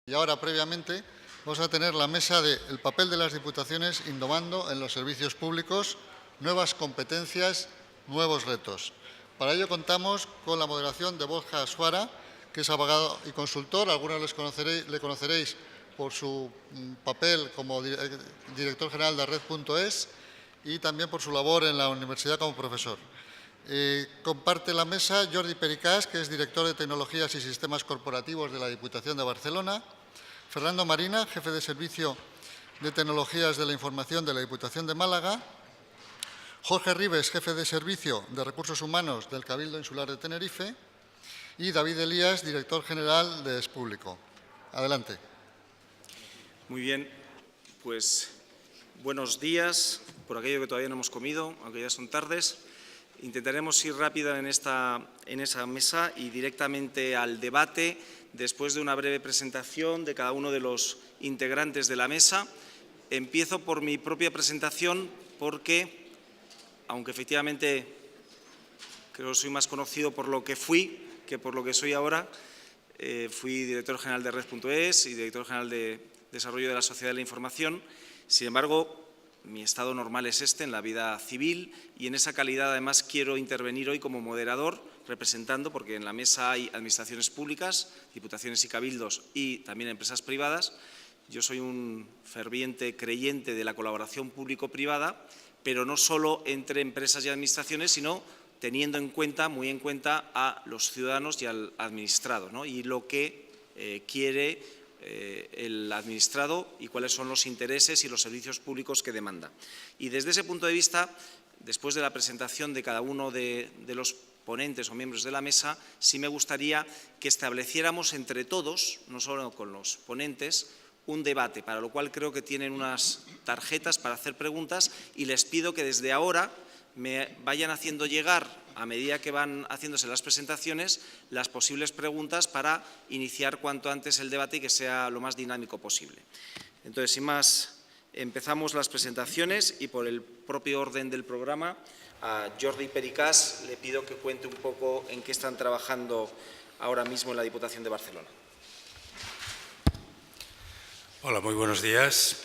Y ahora, previamente, vamos a tener la mesa del papel de las diputaciones innovando en los servicios públicos, nuevas competencias, nuevos retos. Para ello contamos con la moderación de Borja Suara, que es abogado y consultor. Algunos le conoceréis por su papel como director general de Red.es y también por su labor en la universidad como profesor. Comparte la mesa Jordi Pericas, que es director de Tecnologías y Sistemas Corporativos de la Diputación de Barcelona, Fernando Marina, jefe de Servicio de Tecnologías de la Información de la Diputación de Málaga, Jorge Ribes, jefe de Servicio de Recursos Humanos del Cabildo Insular de Tenerife y David Elías, director general de Es Público. Adelante. Muy bien, pues buenos días, por aquello que todavía no hemos comido, aunque ya son tardes. Intentaremos ir rápida en esa mesa y directamente al debate, después de una breve presentación de cada uno de los integrantes de la mesa. Empiezo por mi propia presentación porque, aunque efectivamente creo que soy más conocido por lo que fui que por lo que soy ahora, fui director general de Red.es y director general de Desarrollo de la Sociedad de la Información. Sin embargo, mi estado normal es en la vida civil, y en esa calidad además quiero intervenir hoy como moderador, representando, porque en la mesa hay administraciones públicas, diputaciones y cabildos y también empresas privadas. Yo soy un ferviente creyente de la colaboración público-privada, pero no solo entre empresas y administraciones, sino teniendo muy en cuenta a los ciudadanos y al administrado, ¿no? Y lo que quiere el administrado y cuáles son los intereses y los servicios públicos que demanda. Y desde ese punto de vista, después de la presentación de cada uno de los ponentes o miembros de la mesa, sí me gustaría que estableciéramos entre todos, no solo con los ponentes, un debate, para lo cual creo que tienen unas tarjetas para hacer preguntas, y les pido que desde ahora me vayan haciendo llegar, a medida que van haciéndose las presentaciones, las posibles preguntas para iniciar cuanto antes el debate y que sea lo más dinámico posible. Entonces, sin más, empezamos las presentaciones y por el propio orden del programa, a Jordi Pericas le pido que cuente un poco en qué están trabajando ahora mismo en la Diputación de Barcelona. Hola, muy buenos días.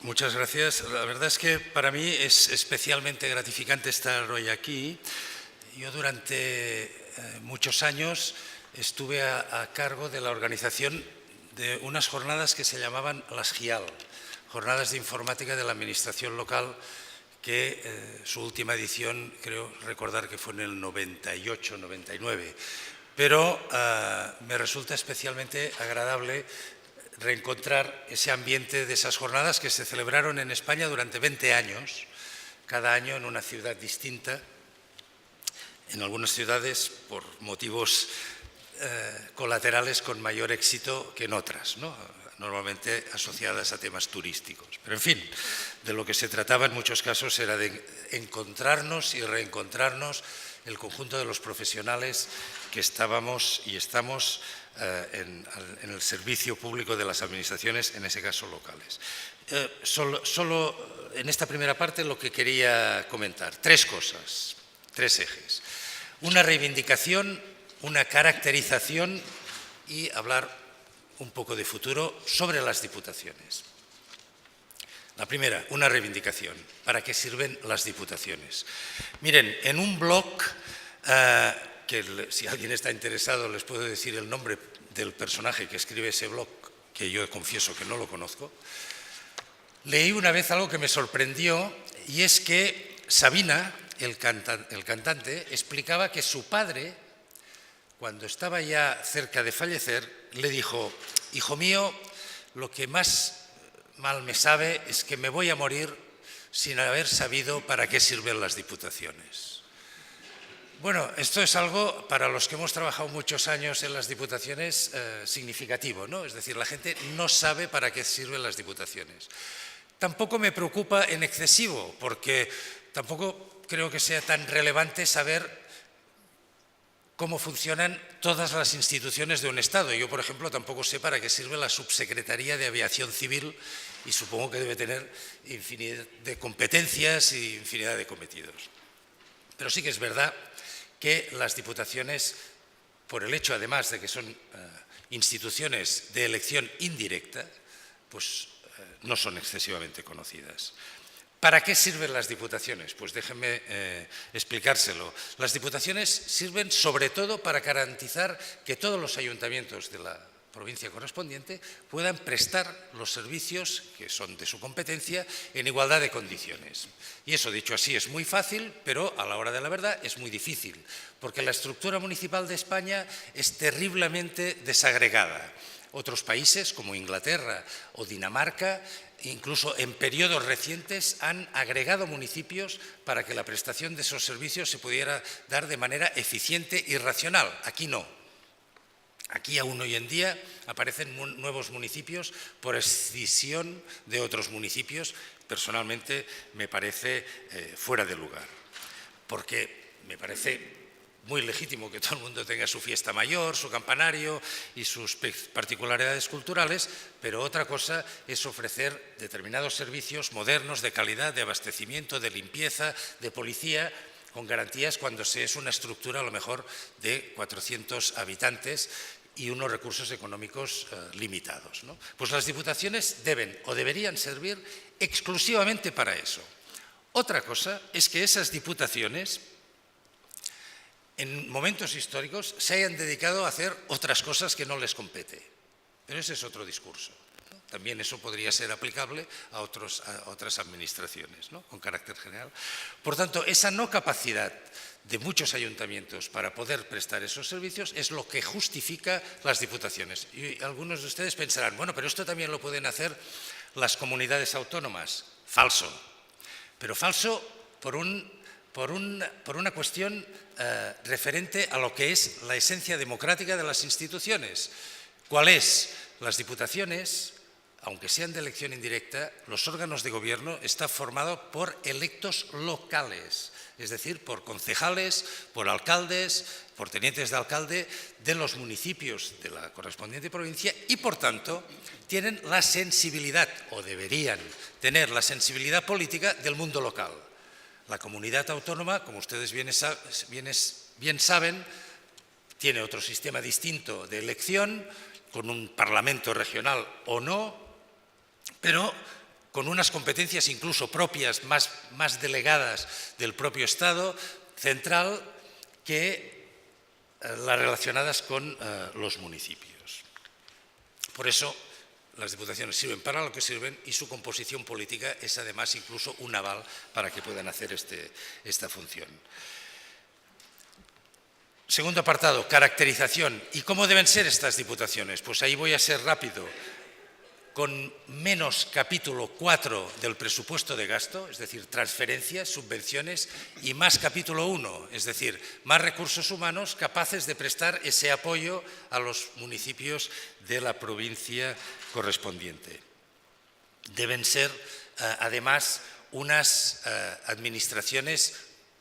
Muchas gracias. La verdad es que para mí es especialmente gratificante estar hoy aquí. Yo durante muchos años estuve a cargo de la organización de unas jornadas que se llamaban las GIAL, Jornadas de Informática de la Administración Local, que su última edición creo recordar que fue en el 98-99. Pero me resulta especialmente agradable reencontrar ese ambiente de esas jornadas que se celebraron en España durante 20 años, cada año en una ciudad distinta, en algunas ciudades por motivos colaterales con mayor éxito que en otras, ¿no? Normalmente asociadas a temas turísticos. Pero, en fin, de lo que se trataba en muchos casos era de encontrarnos y reencontrarnos el conjunto de los profesionales que estábamos y estamos en el servicio público de las administraciones, en ese caso locales. Solo en esta primera parte lo que quería comentar, tres cosas, tres ejes. Una reivindicación, una caracterización y hablar un poco de futuro sobre las diputaciones. La primera, una reivindicación. ¿Para qué sirven las diputaciones? Miren, en un blog, que si alguien está interesado les puedo decir el nombre del personaje que escribe ese blog, que yo confieso que no lo conozco, leí una vez algo que me sorprendió, y es que Sabina, el cantante, explicaba que su padre, cuando estaba ya cerca de fallecer, le dijo: hijo mío, lo que más mal me sabe es que me voy a morir sin haber sabido para qué sirven las diputaciones. Bueno, esto es algo, para los que hemos trabajado muchos años en las diputaciones, significativo, ¿no? Es decir, la gente no sabe para qué sirven las diputaciones. Tampoco me preocupa en excesivo, porque tampoco creo que sea tan relevante saber cómo funcionan todas las instituciones de un Estado. Yo, por ejemplo, tampoco sé para qué sirve la Subsecretaría de Aviación Civil, y supongo que debe tener infinidad de competencias y infinidad de cometidos. Pero sí que es verdad que las diputaciones por el hecho además de que son instituciones de elección indirecta, pues no son excesivamente conocidas. ¿Para qué sirven las diputaciones? Pues déjenme explicárselo. Las diputaciones sirven sobre todo para garantizar que todos los ayuntamientos de la provincia correspondiente puedan prestar los servicios que son de su competencia en igualdad de condiciones. Y eso, dicho así, es muy fácil, pero a la hora de la verdad es muy difícil, porque la estructura municipal de España es terriblemente desagregada. Otros países, como Inglaterra o Dinamarca, incluso en periodos recientes, han agregado municipios para que la prestación de esos servicios se pudiera dar de manera eficiente y racional. Aquí no. Aquí aún hoy en día aparecen nuevos municipios por escisión de otros municipios. Personalmente me parece fuera de lugar, porque me parece muy legítimo que todo el mundo tenga su fiesta mayor, su campanario y sus particularidades culturales, pero otra cosa es ofrecer determinados servicios modernos, de calidad, de abastecimiento, de limpieza, de policía, con garantías cuando se es una estructura a lo mejor de 400 habitantes y unos recursos económicos limitados, ¿no? Pues las diputaciones deben o deberían servir exclusivamente para eso. Otra cosa es que esas diputaciones, en momentos históricos, se hayan dedicado a hacer otras cosas que no les compete. Pero ese es otro discurso, ¿no? También eso podría ser aplicable a otras administraciones, ¿no?, con carácter general. Por tanto, esa no capacidad de muchos ayuntamientos para poder prestar esos servicios es lo que justifica las diputaciones. Y algunos de ustedes pensarán, bueno, pero esto también lo pueden hacer las comunidades autónomas. Falso. Pero falso por una cuestión referente a lo que es la esencia democrática de las instituciones. ¿Cuál es? Las diputaciones, aunque sean de elección indirecta, los órganos de gobierno están formados por electos locales, es decir, por concejales, por alcaldes, por tenientes de alcalde de los municipios de la correspondiente provincia y, por tanto, tienen la sensibilidad, o deberían tener la sensibilidad política del mundo local. La comunidad autónoma, como ustedes bien saben, tiene otro sistema distinto de elección, con un parlamento regional o no, pero con unas competencias incluso propias, más delegadas del propio Estado central que las relacionadas con los municipios. Por eso, las diputaciones sirven para lo que sirven y su composición política es además incluso un aval para que puedan hacer esta función. Segundo apartado, caracterización. ¿Y cómo deben ser estas diputaciones? Pues ahí voy a ser rápido. Con menos capítulo 4 del presupuesto de gasto, es decir, transferencias, subvenciones, y más capítulo 1, es decir, más recursos humanos capaces de prestar ese apoyo a los municipios de la provincia correspondiente. Deben ser, además, unas administraciones,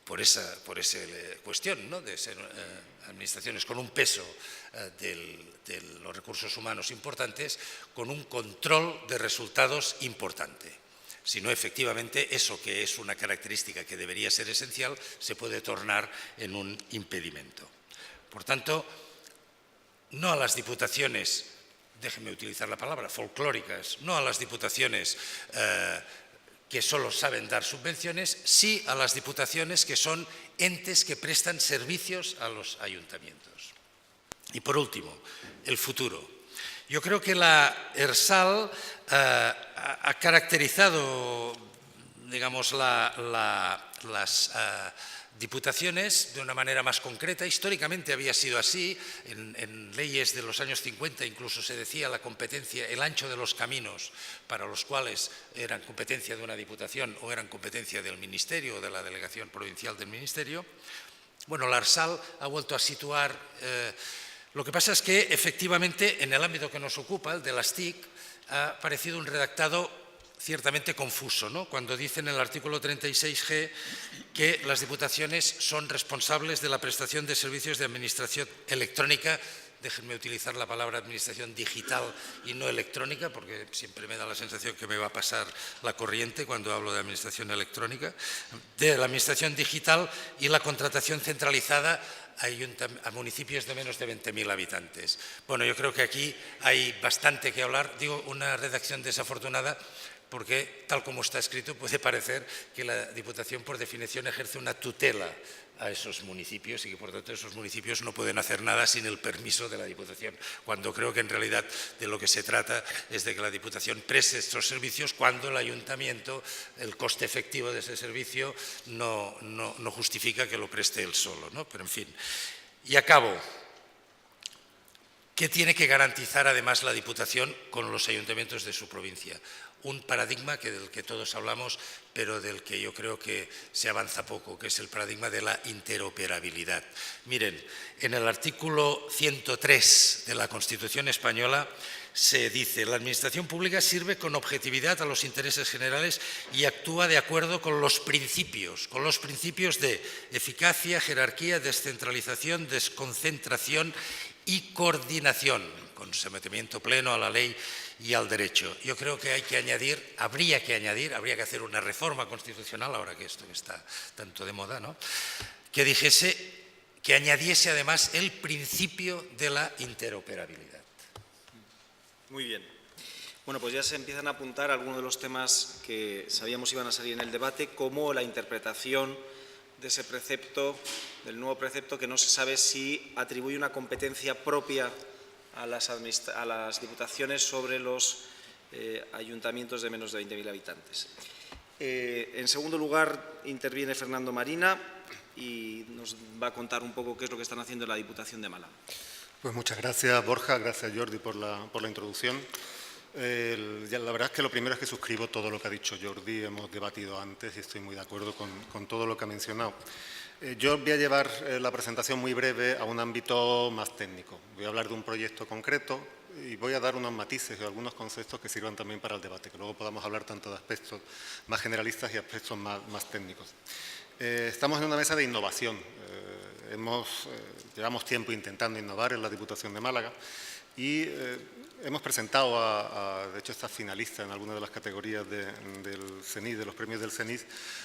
por esa cuestión, ¿no?, de ser administraciones con un peso de los recursos humanos importantes, con un control de resultados importante. Si no, efectivamente, eso que es una característica que debería ser esencial, se puede tornar en un impedimento. Por tanto, no a las diputaciones, déjenme utilizar la palabra, folclóricas, no a las diputaciones que solo saben dar subvenciones, sí a las diputaciones que son entes que prestan servicios a los ayuntamientos. Y por último, el futuro. Yo creo que la ERSAL ha caracterizado, digamos, las diputaciones de una manera más concreta. Históricamente había sido así. En leyes de los años 50 incluso se decía la competencia, el ancho de los caminos, para los cuales eran competencia de una diputación o eran competencia del ministerio o de la delegación provincial del ministerio. Bueno, la ERSAL ha vuelto a situar. Lo que pasa es que, efectivamente, en el ámbito que nos ocupa, el de las TIC, ha parecido un redactado ciertamente confuso, ¿no?, cuando dicen en el artículo 36G que las diputaciones son responsables de la prestación de servicios de administración electrónica. Déjenme utilizar la palabra administración digital y no electrónica, porque siempre me da la sensación que me va a pasar la corriente cuando hablo de administración electrónica, de la administración digital y la contratación centralizada a municipios de menos de 20.000 habitantes. Bueno, yo creo que aquí hay bastante que hablar. Digo, una redacción desafortunada porque, tal como está escrito, puede parecer que la Diputación, por definición, ejerce una tutela a esos municipios y que, por tanto, esos municipios no pueden hacer nada sin el permiso de la Diputación, cuando creo que, en realidad, de lo que se trata es de que la Diputación preste estos servicios cuando el Ayuntamiento, el coste efectivo de ese servicio, no justifica que lo preste él solo, ¿no? Pero, en fin. Y acabo. ¿Qué tiene que garantizar, además, la Diputación con los ayuntamientos de su provincia? Un paradigma del que todos hablamos, pero del que yo creo que se avanza poco, que es el paradigma de la interoperabilidad. Miren, en el artículo 103 de la Constitución española se dice: la Administración pública sirve con objetividad a los intereses generales y actúa de acuerdo con los principios de eficacia, jerarquía, descentralización, desconcentración y coordinación, con sometimiento pleno a la ley y al derecho. Yo creo que habría que hacer una reforma constitucional, ahora que esto está tanto de moda, ¿no?, que añadiese además el principio de la interoperabilidad. Muy bien. Bueno, pues ya se empiezan a apuntar algunos de los temas que sabíamos iban a salir en el debate, como la interpretación de ese precepto, del nuevo precepto, que no se sabe si atribuye una competencia propia a las diputaciones sobre los ayuntamientos de menos de 20.000 habitantes. En segundo lugar, interviene Fernando Marina y nos va a contar un poco qué es lo que están haciendo en la Diputación de Málaga. Pues muchas gracias, Borja, gracias, Jordi, por la introducción. La verdad es que lo primero es que suscribo todo lo que ha dicho Jordi, hemos debatido antes y estoy muy de acuerdo con todo lo que ha mencionado. Yo voy a llevar la presentación muy breve a un ámbito más técnico. Voy a hablar de un proyecto concreto y voy a dar unos matices y algunos conceptos que sirvan también para el debate, que luego podamos hablar tanto de aspectos más generalistas y aspectos más técnicos. Estamos en una mesa de innovación. Llevamos tiempo intentando innovar en la Diputación de Málaga y hemos presentado, de hecho está finalista en alguna de las categorías del CENIS, de los premios del CENIS,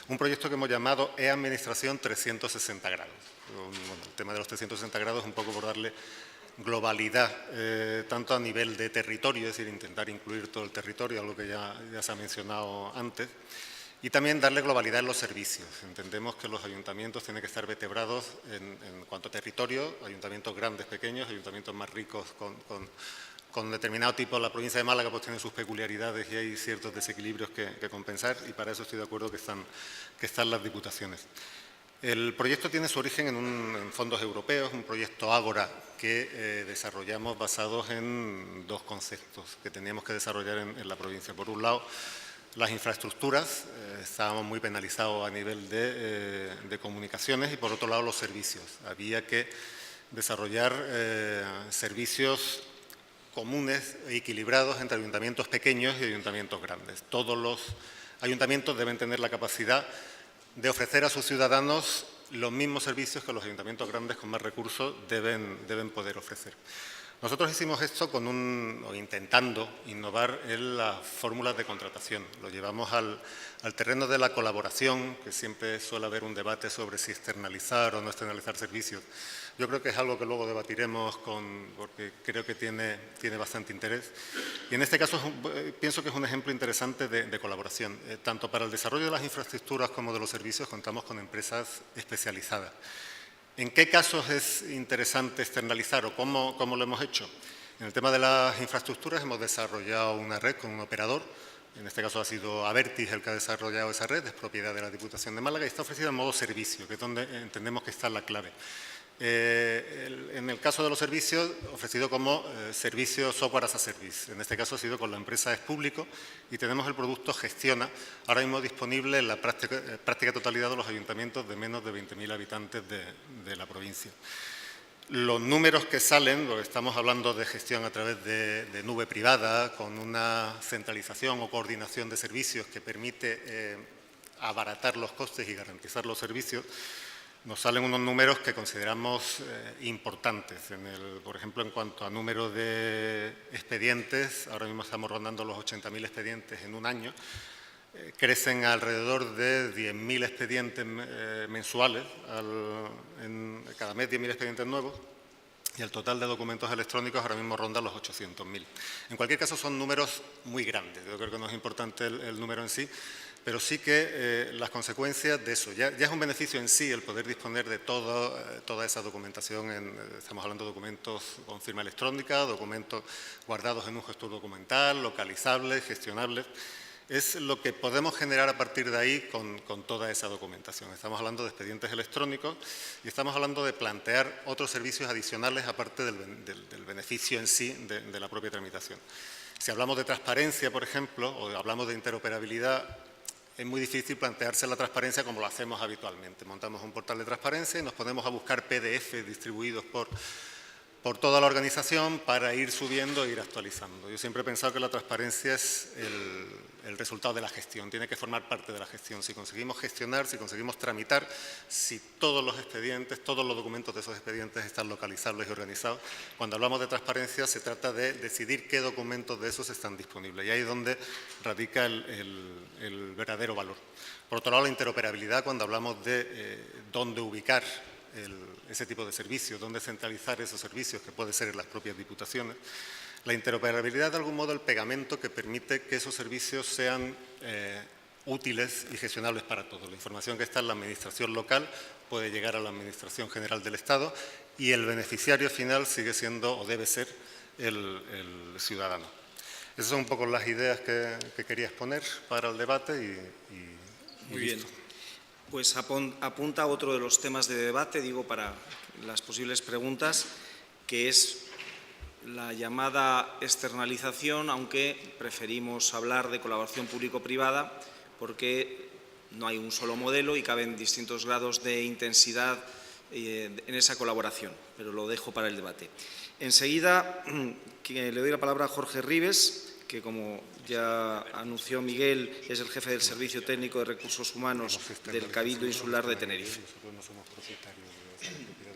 un proyecto que hemos llamado E-Administración 360 grados. Bueno, el tema de los 360 grados es un poco por darle globalidad, tanto a nivel de territorio, es decir, intentar incluir todo el territorio, algo que ya se ha mencionado antes, y también darle globalidad en los servicios. Entendemos que los ayuntamientos tienen que estar vertebrados en cuanto a territorio, ayuntamientos grandes, pequeños, ayuntamientos más ricos con determinado tipo. La provincia de Málaga pues tiene sus peculiaridades y hay ciertos desequilibrios que compensar, y para eso estoy de acuerdo que están las diputaciones. El proyecto tiene su origen en fondos europeos, un proyecto Ágora que desarrollamos basados en dos conceptos que teníamos que desarrollar en la provincia. Por un lado, las infraestructuras, estábamos muy penalizados a nivel de comunicaciones, y por otro lado los servicios. Había que desarrollar servicios comunes e equilibrados entre ayuntamientos pequeños y ayuntamientos grandes. Todos los ayuntamientos deben tener la capacidad de ofrecer a sus ciudadanos los mismos servicios que los ayuntamientos grandes con más recursos deben poder ofrecer. Nosotros hicimos esto intentando innovar en las fórmulas de contratación. Lo llevamos al terreno de la colaboración, que siempre suele haber un debate sobre si externalizar o no externalizar servicios. Yo creo que es algo que luego debatiremos porque creo que tiene bastante interés. Y en este caso pienso que es un ejemplo interesante de colaboración. Tanto para el desarrollo de las infraestructuras como de los servicios contamos con empresas especializadas. ¿En qué casos es interesante externalizar o cómo lo hemos hecho? En el tema de las infraestructuras hemos desarrollado una red con un operador. En este caso ha sido Abertis el que ha desarrollado esa red, es propiedad de la Diputación de Málaga y está ofrecida en modo servicio, que es donde entendemos que está la clave. En el caso de los servicios, ofrecido como servicio software as a service. En este caso ha sido con la empresa Es Público y tenemos el producto Gestiona, ahora mismo disponible en la práctica totalidad de los ayuntamientos de menos de 20.000 habitantes de la provincia. Los números que salen, lo que estamos hablando de gestión a través de nube privada, con una centralización o coordinación de servicios que permite abaratar los costes y garantizar los servicios, nos salen unos números que consideramos importantes. Por ejemplo, en cuanto a número de expedientes, ahora mismo estamos rondando los 80.000 expedientes en un año. crecen alrededor de 10.000 expedientes mensuales, cada mes 10.000 expedientes nuevos, y el total de documentos electrónicos ahora mismo ronda los 800.000. En cualquier caso, son números muy grandes. Yo creo que no es importante el número en sí, pero sí que las consecuencias de eso. Ya es un beneficio en sí el poder disponer de toda esa documentación. Estamos hablando de documentos con firma electrónica, documentos guardados en un gestor documental, localizables, gestionables. Es lo que podemos generar a partir de ahí con toda esa documentación. Estamos hablando de expedientes electrónicos y estamos hablando de plantear otros servicios adicionales aparte del beneficio en sí de la propia tramitación. Si hablamos de transparencia, por ejemplo, o hablamos de interoperabilidad, es muy difícil plantearse la transparencia como lo hacemos habitualmente. Montamos un portal de transparencia y nos ponemos a buscar PDF distribuidos por toda la organización para ir subiendo e ir actualizando. Yo siempre he pensado que la transparencia es el resultado de la gestión, tiene que formar parte de la gestión. Si conseguimos gestionar, si conseguimos tramitar, si todos los expedientes, todos los documentos de esos expedientes están localizables y organizados, cuando hablamos de transparencia se trata de decidir qué documentos de esos están disponibles y ahí es donde radica el verdadero valor. Por otro lado, la interoperabilidad, cuando hablamos de dónde ubicar ese tipo de servicios, dónde centralizar esos servicios, que puede ser en las propias diputaciones. La interoperabilidad, de algún modo, el pegamento que permite que esos servicios sean útiles y gestionables para todos. La información que está en la administración local puede llegar a la administración general del Estado y el beneficiario final sigue siendo o debe ser el ciudadano. Esas son un poco las ideas que quería exponer para el debate y Muy listo. bien. Pues apunta otro de los temas de debate, digo, para las posibles preguntas, que es la llamada externalización, aunque preferimos hablar de colaboración público-privada porque no hay un solo modelo y caben distintos grados de intensidad en esa colaboración, pero lo dejo para el debate. Enseguida le doy la palabra a Jorge Ribes, que como ya anunció Miguel, es el jefe del Servicio Técnico de Recursos Humanos del Cabildo Insular de Tenerife.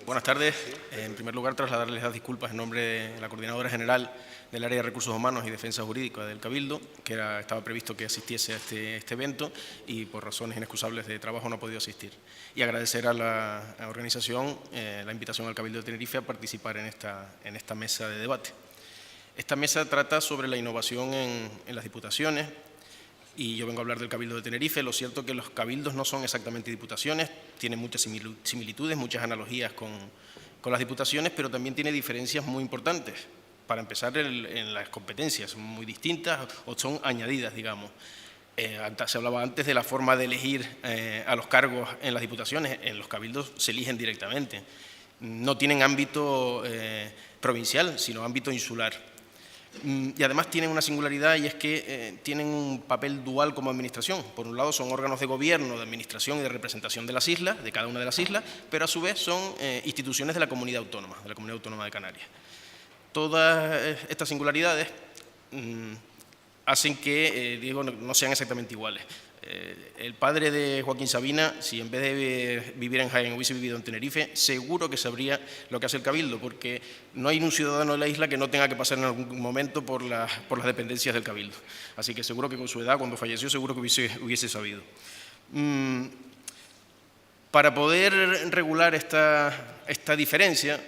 Buenas tardes. En primer lugar, trasladarles las disculpas en nombre de la Coordinadora General del Área de Recursos Humanos y Defensa Jurídica del Cabildo, que estaba previsto que asistiese a este evento y por razones inexcusables de trabajo no ha podido asistir. Y agradecer a la organización la invitación al Cabildo de Tenerife a participar en esta mesa de debate. Esta mesa trata sobre la innovación en las diputaciones y yo vengo a hablar del Cabildo de Tenerife. Lo cierto es que los cabildos no son exactamente diputaciones, tienen muchas similitudes, muchas analogías con las diputaciones, pero también tiene diferencias muy importantes. Para empezar, en las competencias son muy distintas o son añadidas, digamos. Se hablaba antes de la forma de elegir a los cargos en las diputaciones. En los cabildos se eligen directamente. No tienen ámbito provincial, sino ámbito insular. Y además tienen una singularidad y es que tienen un papel dual como administración. Por un lado son órganos de gobierno, de administración y de representación de las islas, de cada una de las islas, pero a su vez son instituciones de la Comunidad Autónoma de Canarias. Todas estas singularidades hacen que, no sean exactamente iguales. El padre de Joaquín Sabina, si en vez de vivir en Jaén hubiese vivido en Tenerife, seguro que sabría lo que hace el Cabildo, porque no hay un ciudadano de la isla que no tenga que pasar en algún momento por las dependencias del Cabildo. Así que seguro que con su edad, cuando falleció, seguro que hubiese sabido. Para poder regular esta diferencia,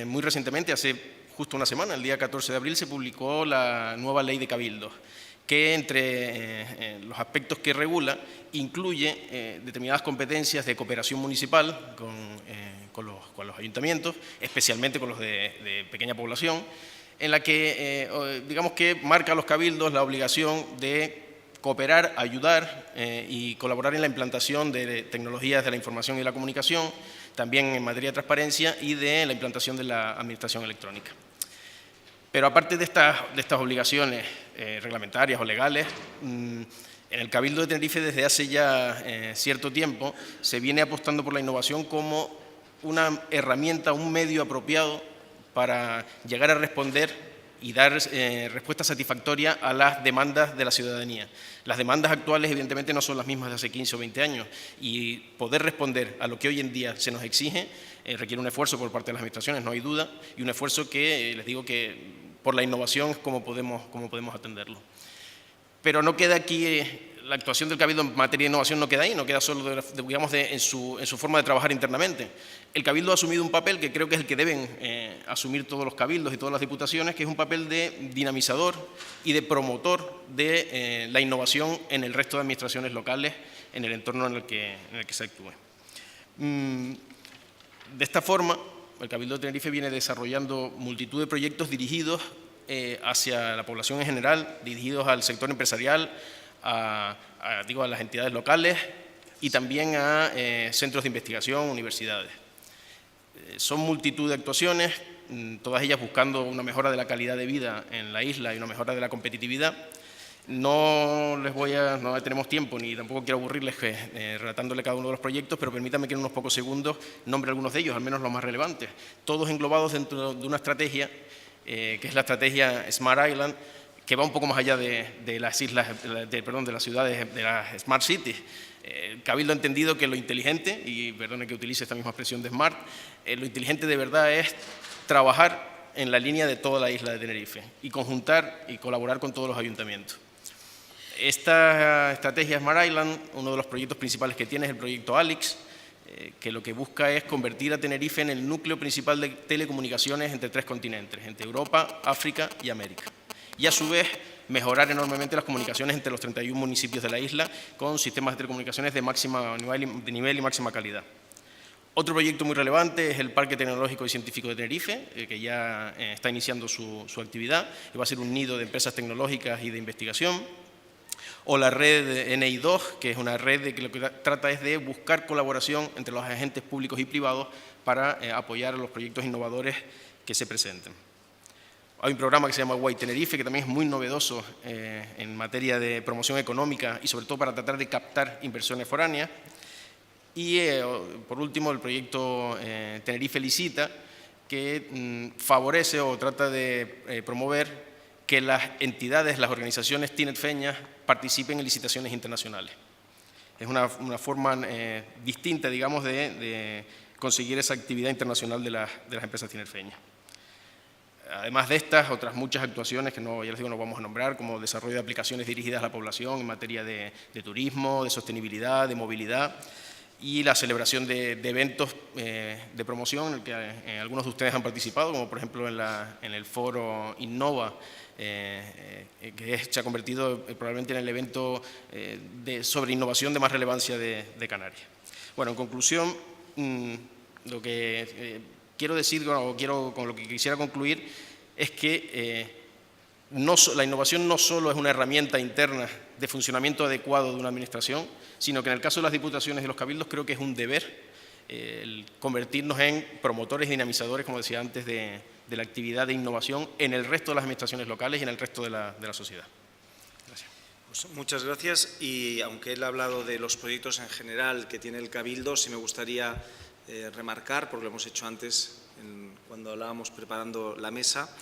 muy recientemente, hace justo una semana, el día 14 de abril, se publicó la nueva Ley de Cabildos, que entre los aspectos que regula incluye determinadas competencias de cooperación municipal con los ayuntamientos, especialmente con los de pequeña población, en la que, digamos que marca a los cabildos la obligación de cooperar, ayudar y colaborar en la implantación de tecnologías de la información y la comunicación, también en materia de transparencia y de la implantación de la administración electrónica. Pero aparte de estas obligaciones reglamentarias o legales, en el Cabildo de Tenerife desde hace ya cierto tiempo se viene apostando por la innovación como una herramienta, un medio apropiado para llegar a responder y dar respuesta satisfactoria a las demandas de la ciudadanía. Las demandas actuales, evidentemente, no son las mismas de hace 15 o 20 años y poder responder a lo que hoy en día se nos exige requiere un esfuerzo por parte de las administraciones, no hay duda, y un esfuerzo que, les digo que por la innovación es como podemos atenderlo. Pero no queda aquí la actuación del Cabildo en materia de innovación no queda ahí, no queda solo en su forma de trabajar internamente. El Cabildo ha asumido un papel que creo que es el que deben asumir todos los cabildos y todas las diputaciones, que es un papel de dinamizador y de promotor de la innovación en el resto de administraciones locales, en el entorno en el que se actúe. De esta forma, el Cabildo de Tenerife viene desarrollando multitud de proyectos dirigidos hacia la población en general, dirigidos al sector empresarial, a las entidades locales y también a centros de investigación, universidades. Son multitud de actuaciones, todas ellas buscando una mejora de la calidad de vida en la isla y una mejora de la competitividad. No tenemos tiempo ni tampoco quiero aburrirles relatándole cada uno de los proyectos, pero permítanme que en unos pocos segundos nombre algunos de ellos, al menos los más relevantes, todos englobados dentro de una estrategia que es la estrategia Smart Island, que va un poco más allá de las islas, de las ciudades, de las Smart Cities. El Cabildo ha entendido que lo inteligente, y perdone que utilice esta misma expresión de Smart, lo inteligente de verdad es trabajar en la línea de toda la isla de Tenerife y conjuntar y colaborar con todos los ayuntamientos. Esta estrategia Smart Island, uno de los proyectos principales que tiene es el proyecto ALIX, que lo que busca es convertir a Tenerife en el núcleo principal de telecomunicaciones entre 3 continentes, entre Europa, África y América. Y a su vez mejorar enormemente las comunicaciones entre los 31 municipios de la isla con sistemas de telecomunicaciones de máximo nivel y máxima calidad. Otro proyecto muy relevante es el Parque Tecnológico y Científico de Tenerife, que ya está iniciando su actividad y va a ser un nido de empresas tecnológicas y de investigación. O la red NI2, que es una red que lo que trata es de buscar colaboración entre los agentes públicos y privados para apoyar a los proyectos innovadores que se presenten. Hay un programa que se llama White Tenerife, que también es muy novedoso en materia de promoción económica y sobre todo para tratar de captar inversiones foráneas. Y por último, el proyecto Tenerife Licita, que favorece o trata de promover que las entidades, las organizaciones tinerfeñas participen en licitaciones internacionales. Es una forma distinta, digamos, de conseguir esa actividad internacional de las empresas tinerfeñas. Además de estas, otras muchas actuaciones que ya les digo, no vamos a nombrar, como desarrollo de aplicaciones dirigidas a la población en materia de turismo, de sostenibilidad, de movilidad, y la celebración de eventos de promoción en el que algunos de ustedes han participado, como por ejemplo en el foro Innova, que se ha convertido probablemente en el evento sobre innovación de más relevancia de Canarias. Bueno, en conclusión, lo que quiero decir, con lo que quisiera concluir, es que la innovación no solo es una herramienta interna de funcionamiento adecuado de una administración, sino que en el caso de las diputaciones y los cabildos creo que es un deber el convertirnos en promotores y dinamizadores, como decía antes, de la actividad de innovación en el resto de las administraciones locales y en el resto de la sociedad. Gracias. Pues muchas gracias. Y aunque él ha hablado de los proyectos en general que tiene el Cabildo, sí me gustaría remarcar, porque lo hemos hecho antes cuando hablábamos preparando la mesa,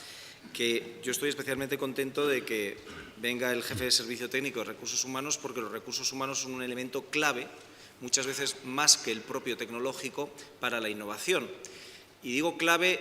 que yo estoy especialmente contento de que venga el jefe de Servicio Técnico de Recursos Humanos, porque los recursos humanos son un elemento clave, muchas veces más que el propio tecnológico, para la innovación. Y digo clave,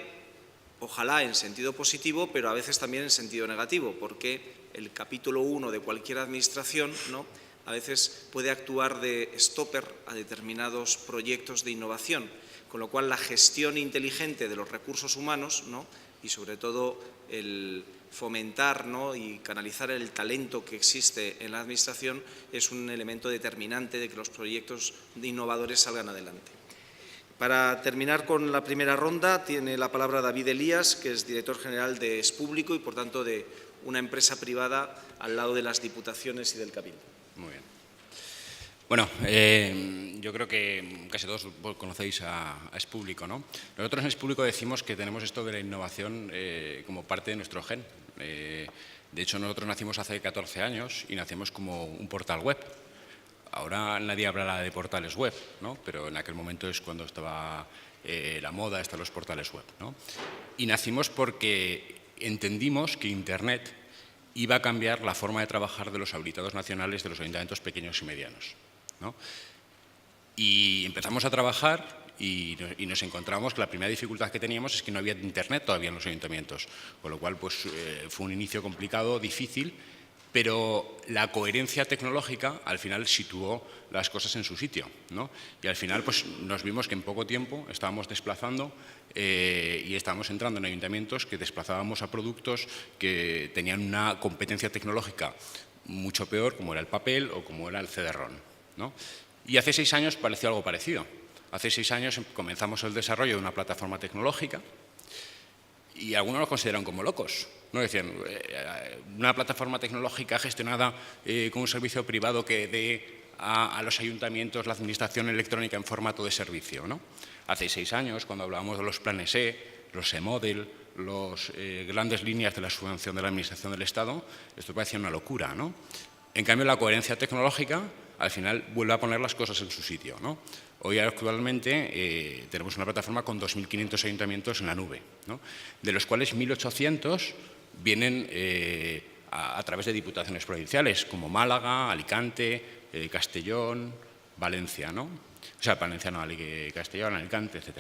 ojalá en sentido positivo, pero a veces también en sentido negativo, porque el capítulo 1 de cualquier administración, ¿no?, a veces puede actuar de stopper a determinados proyectos de innovación, con lo cual la gestión inteligente de los recursos humanos, ¿no?, y sobre todo el fomentar, ¿no?, y canalizar el talento que existe en la administración es un elemento determinante de que los proyectos innovadores salgan adelante. Para terminar con la primera ronda, tiene la palabra David Elías, que es director general de Es Público y, por tanto, de una empresa privada al lado de las diputaciones y del Cabildo. Muy bien. Bueno, yo creo que casi todos conocéis a Es Público, ¿no? Nosotros en Es Público decimos que tenemos esto de la innovación como parte de nuestro gen. De hecho, nosotros nacimos hace 14 años y nacimos como un portal web. Ahora nadie hablará de portales web, ¿no?, pero en aquel momento es cuando estaba la moda, están los portales web, ¿no? Y nacimos porque entendimos que Internet iba a cambiar la forma de trabajar de los habilitados nacionales de los ayuntamientos pequeños y medianos, ¿no? Y empezamos a trabajar y nos encontramos que la primera dificultad que teníamos es que no había Internet todavía en los ayuntamientos, con lo cual pues, fue un inicio complicado, difícil, pero la coherencia tecnológica al final situó las cosas en su sitio, ¿no? Y al final pues, nos vimos que en poco tiempo estábamos desplazando y estábamos entrando en ayuntamientos que desplazábamos a productos que tenían una competencia tecnológica mucho peor, como era el papel o como era el CD-ROM, ¿no? Y hace 6 años pareció algo parecido. Hace 6 años comenzamos el desarrollo de una plataforma tecnológica y algunos nos consideraron como locos, ¿no? Decían, una plataforma tecnológica gestionada con un servicio privado que dé a los ayuntamientos la administración electrónica en formato de servicio, ¿no? Hace 6 años, cuando hablábamos de los planes los E-Model, las grandes líneas de la subvención de la Administración del Estado, esto parecía una locura, ¿no? En cambio, la coherencia tecnológica al final vuelve a poner las cosas en su sitio, ¿no? Hoy actualmente tenemos una plataforma con 2.500 ayuntamientos en la nube, ¿no? De los cuales 1.800 vienen a través de diputaciones provinciales, como Málaga, Alicante, Castellón, Valencia, ¿no? O sea, Valencia no, Castellón, Alicante, etc.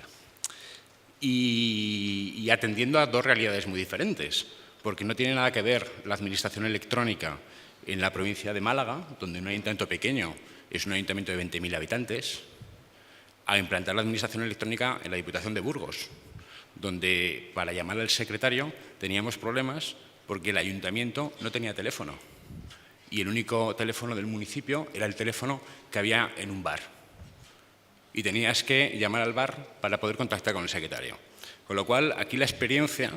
Y atendiendo a dos realidades muy diferentes, porque no tiene nada que ver la administración electrónica en la provincia de Málaga, donde un ayuntamiento pequeño es un ayuntamiento de 20.000 habitantes, a implantar la administración electrónica en la Diputación de Burgos, donde para llamar al secretario teníamos problemas porque el ayuntamiento no tenía teléfono y el único teléfono del municipio era el teléfono que había en un bar. Y tenías que llamar al bar para poder contactar con el secretario. Con lo cual, aquí la experiencia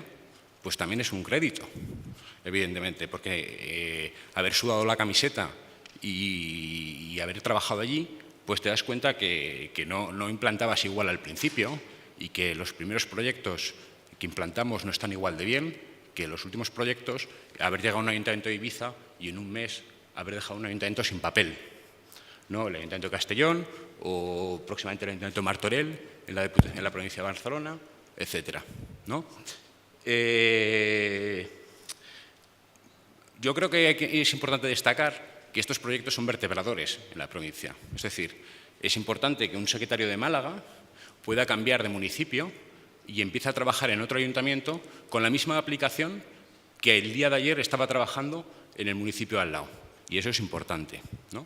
pues también es un crédito, evidentemente, porque haber sudado la camiseta y haber trabajado allí, pues te das cuenta que no implantabas igual al principio y que los primeros proyectos que implantamos no están igual de bien que los últimos proyectos, haber llegado a un ayuntamiento de Ibiza y en un mes haber dejado un ayuntamiento sin papel, ¿no? El ayuntamiento de Castellón o próximamente el ayuntamiento de Martorell en la provincia de Barcelona, etcétera, ¿no? Yo creo que es importante destacar que estos proyectos son vertebradores en la provincia. Es decir, es importante que un secretario de Málaga pueda cambiar de municipio y empiece a trabajar en otro ayuntamiento con la misma aplicación que el día de ayer estaba trabajando en el municipio al lado. Y eso es importante, ¿no?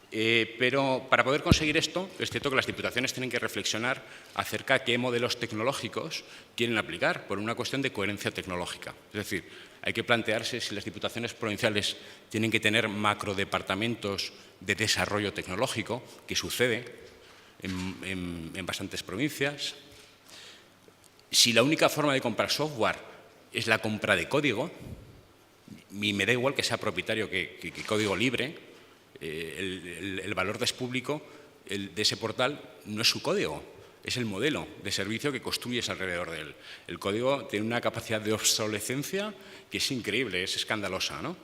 Pero para poder conseguir esto, es cierto que las diputaciones tienen que reflexionar acerca de qué modelos tecnológicos quieren aplicar por una cuestión de coherencia tecnológica. Es decir, hay que plantearse si las diputaciones provinciales tienen que tener macrodepartamentos de desarrollo tecnológico, que sucede en bastantes provincias. Si la única forma de comprar software es la compra de código, y me da igual que sea propietario que código libre, el valor es público de ese portal no es su código, es el modelo de servicio que construyes alrededor de él. El código tiene una capacidad de obsolescencia que es increíble, es escandalosa, ¿no?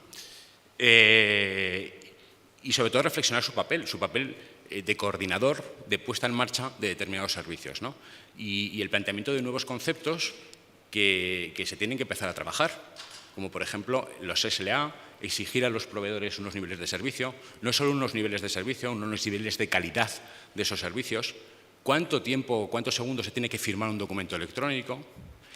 Y sobre todo reflexionar su papel de coordinador, de puesta en marcha de determinados servicios, ¿no? Y el planteamiento de nuevos conceptos que se tienen que empezar a trabajar, como por ejemplo los SLA, exigir a los proveedores unos niveles de servicio, no solo unos niveles de servicio, unos niveles de calidad de esos servicios, cuánto tiempo, cuántos segundos se tiene que firmar un documento electrónico,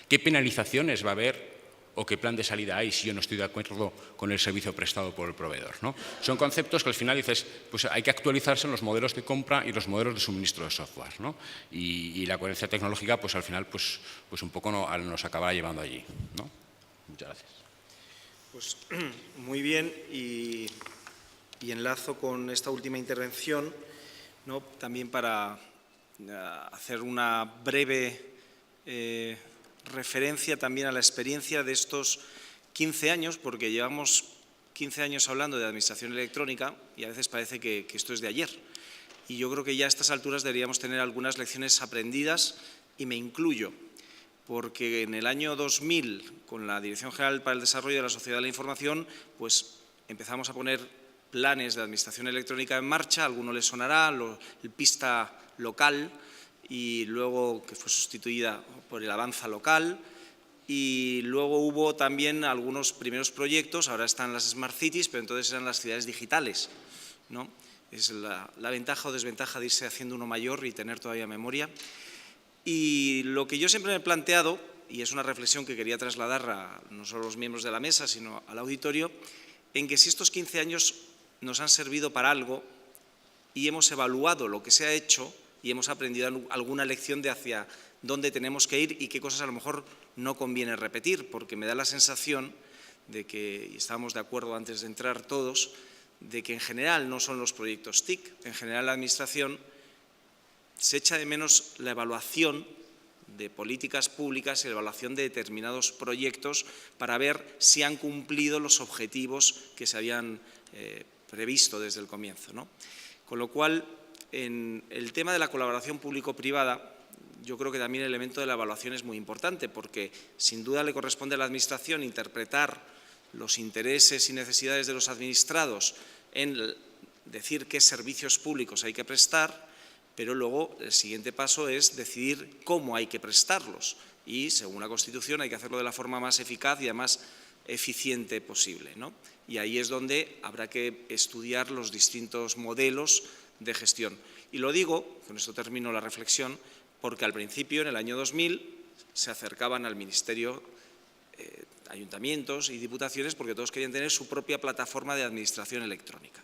qué penalizaciones va a haber o qué plan de salida hay si yo no estoy de acuerdo con el servicio prestado por el proveedor, ¿no? Son conceptos que al final dices, pues hay que actualizarse en los modelos de compra y los modelos de suministro de software, ¿no? Y la coherencia tecnológica, pues al final, pues un poco nos acabará llevando allí, ¿no? Muchas gracias. Pues muy bien, y enlazo con esta última intervención, ¿no? También para hacer una breve referencia también a la experiencia de estos 15 años, porque llevamos 15 años hablando de administración electrónica y a veces parece que esto es de ayer. Y yo creo que ya a estas alturas deberíamos tener algunas lecciones aprendidas, y me incluyo, porque en el año 2000, con la Dirección General para el Desarrollo de la Sociedad de la Información, pues empezamos a poner planes de administración electrónica en marcha, a alguno les sonará, el Pista local, y luego que fue sustituida por el Avanza local, y luego hubo también algunos primeros proyectos, ahora están las Smart Cities, pero entonces eran las ciudades digitales, ¿no? Es la ventaja o desventaja de irse haciendo uno mayor y tener todavía memoria. Y lo que yo siempre me he planteado, y es una reflexión que quería trasladar no solo a los miembros de la mesa, sino al auditorio, en que si estos 15 años nos han servido para algo y hemos evaluado lo que se ha hecho y hemos aprendido alguna lección de hacia dónde tenemos que ir y qué cosas a lo mejor no conviene repetir, porque me da la sensación de que, y estábamos de acuerdo antes de entrar todos, de que en general no son los proyectos TIC, en general la Administración se echa de menos la evaluación de políticas públicas y la evaluación de determinados proyectos para ver si han cumplido los objetivos que se habían previsto desde el comienzo, ¿no? Con lo cual, en el tema de la colaboración público-privada, yo creo que también el elemento de la evaluación es muy importante, porque sin duda le corresponde a la Administración interpretar los intereses y necesidades de los administrados en decir qué servicios públicos hay que prestar, pero luego el siguiente paso es decidir cómo hay que prestarlos y, según la Constitución, hay que hacerlo de la forma más eficaz y además eficiente posible, ¿no? Y ahí es donde habrá que estudiar los distintos modelos de gestión. Y lo digo, con esto termino la reflexión, porque al principio, en el año 2000, se acercaban al Ministerio ayuntamientos y diputaciones porque todos querían tener su propia plataforma de administración electrónica.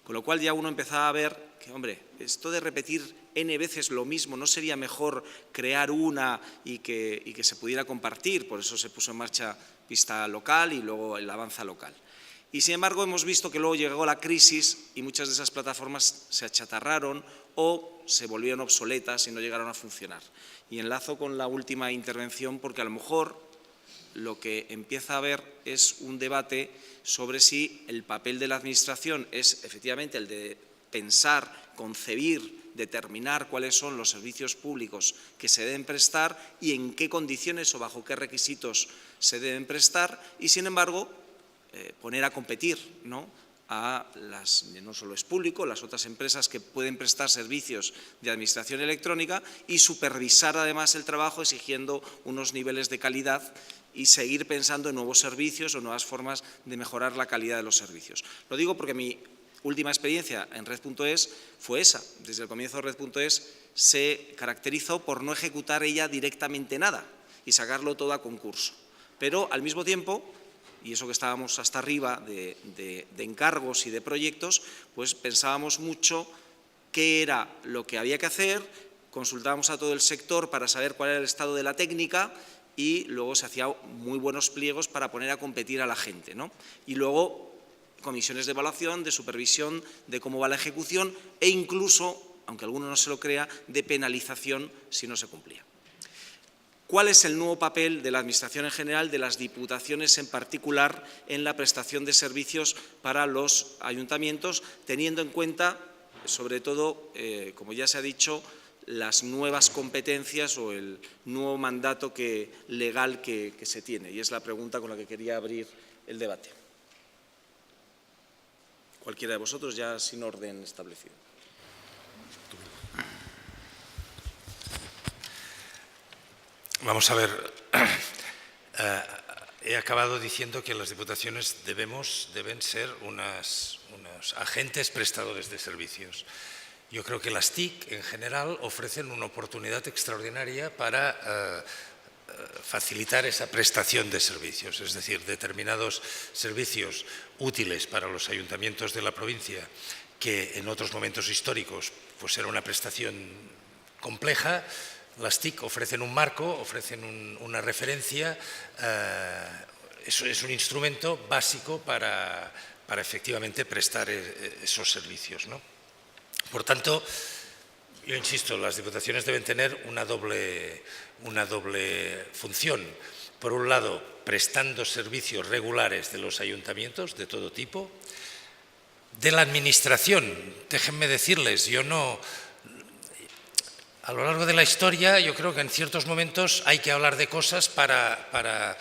Con lo cual ya uno empezaba a ver que, hombre, esto de repetir N veces lo mismo, ¿no sería mejor crear una y que se pudiera compartir? Por eso se puso en marcha Pista Local y luego el Avanza Local. Y sin embargo hemos visto que luego llegó la crisis y muchas de esas plataformas se achatarraron o se volvieron obsoletas y no llegaron a funcionar. Y enlazo con la última intervención porque a lo mejor lo que empieza a haber es un debate sobre si el papel de la Administración es efectivamente el de pensar, concebir, determinar cuáles son los servicios públicos que se deben prestar y en qué condiciones o bajo qué requisitos se deben prestar y, sin embargo, poner a competir, ¿no?, a no solo es público, las otras empresas que pueden prestar servicios de administración electrónica y supervisar además el trabajo exigiendo unos niveles de calidad y seguir pensando en nuevos servicios o nuevas formas de mejorar la calidad de los servicios. Lo digo porque mi última experiencia en Red.es fue esa. Desde el comienzo de Red.es se caracterizó por no ejecutar ella directamente nada y sacarlo todo a concurso. Pero al mismo tiempo, y eso que estábamos hasta arriba de encargos y de proyectos, pues pensábamos mucho qué era lo que había que hacer, consultábamos a todo el sector para saber cuál era el estado de la técnica y luego se hacían muy buenos pliegos para poner a competir a la gente, ¿no? Y luego comisiones de evaluación, de supervisión de cómo va la ejecución e incluso, aunque alguno no se lo crea, de penalización si no se cumplía. ¿Cuál es el nuevo papel de la Administración en general, de las diputaciones en particular, en la prestación de servicios para los ayuntamientos, teniendo en cuenta, sobre todo, como ya se ha dicho, las nuevas competencias o el nuevo mandato legal que se tiene? Y es la pregunta con la que quería abrir el debate. Cualquiera de vosotros, ya sin orden establecido. Vamos a ver, he acabado diciendo que las diputaciones deben ser unos agentes prestadores de servicios. Yo creo que las TIC en general ofrecen una oportunidad extraordinaria para facilitar esa prestación de servicios, es decir, determinados servicios útiles para los ayuntamientos de la provincia que en otros momentos históricos pues era una prestación compleja. Las TIC ofrecen un marco, ofrecen una referencia, es un instrumento básico para efectivamente prestar esos servicios, ¿no? Por tanto, yo insisto, las diputaciones deben tener una doble función. Por un lado, prestando servicios regulares de los ayuntamientos de todo tipo. De la Administración, déjenme decirles, a lo largo de la historia, yo creo que en ciertos momentos hay que hablar de cosas para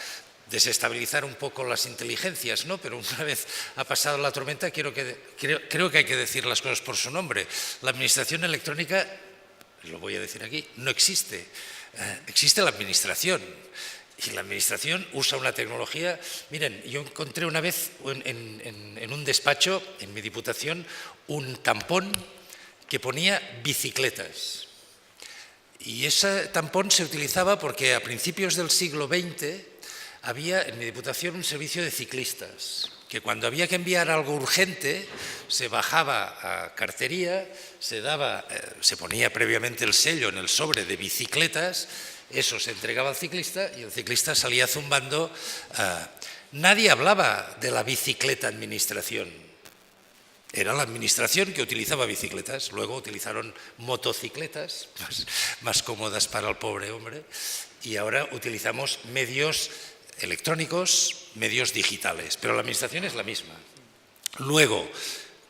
desestabilizar un poco las inteligencias, ¿no? Pero una vez ha pasado la tormenta, creo que hay que decir las cosas por su nombre. La administración electrónica, lo voy a decir aquí, no existe. Existe la administración. Y la administración usa una tecnología. Miren, yo encontré una vez en un despacho, en mi diputación, un tampón que ponía bicicletas. Y ese tampón se utilizaba porque a principios del siglo XX había en mi diputación un servicio de ciclistas que cuando había que enviar algo urgente se bajaba a cartería, se ponía previamente el sello en el sobre de bicicletas, eso se entregaba al ciclista y el ciclista salía zumbando. Nadie hablaba de la bicicleta administración. Era la administración que utilizaba bicicletas, luego utilizaron motocicletas, más cómodas para el pobre hombre, y ahora utilizamos medios electrónicos, medios digitales, pero la administración es la misma. Luego,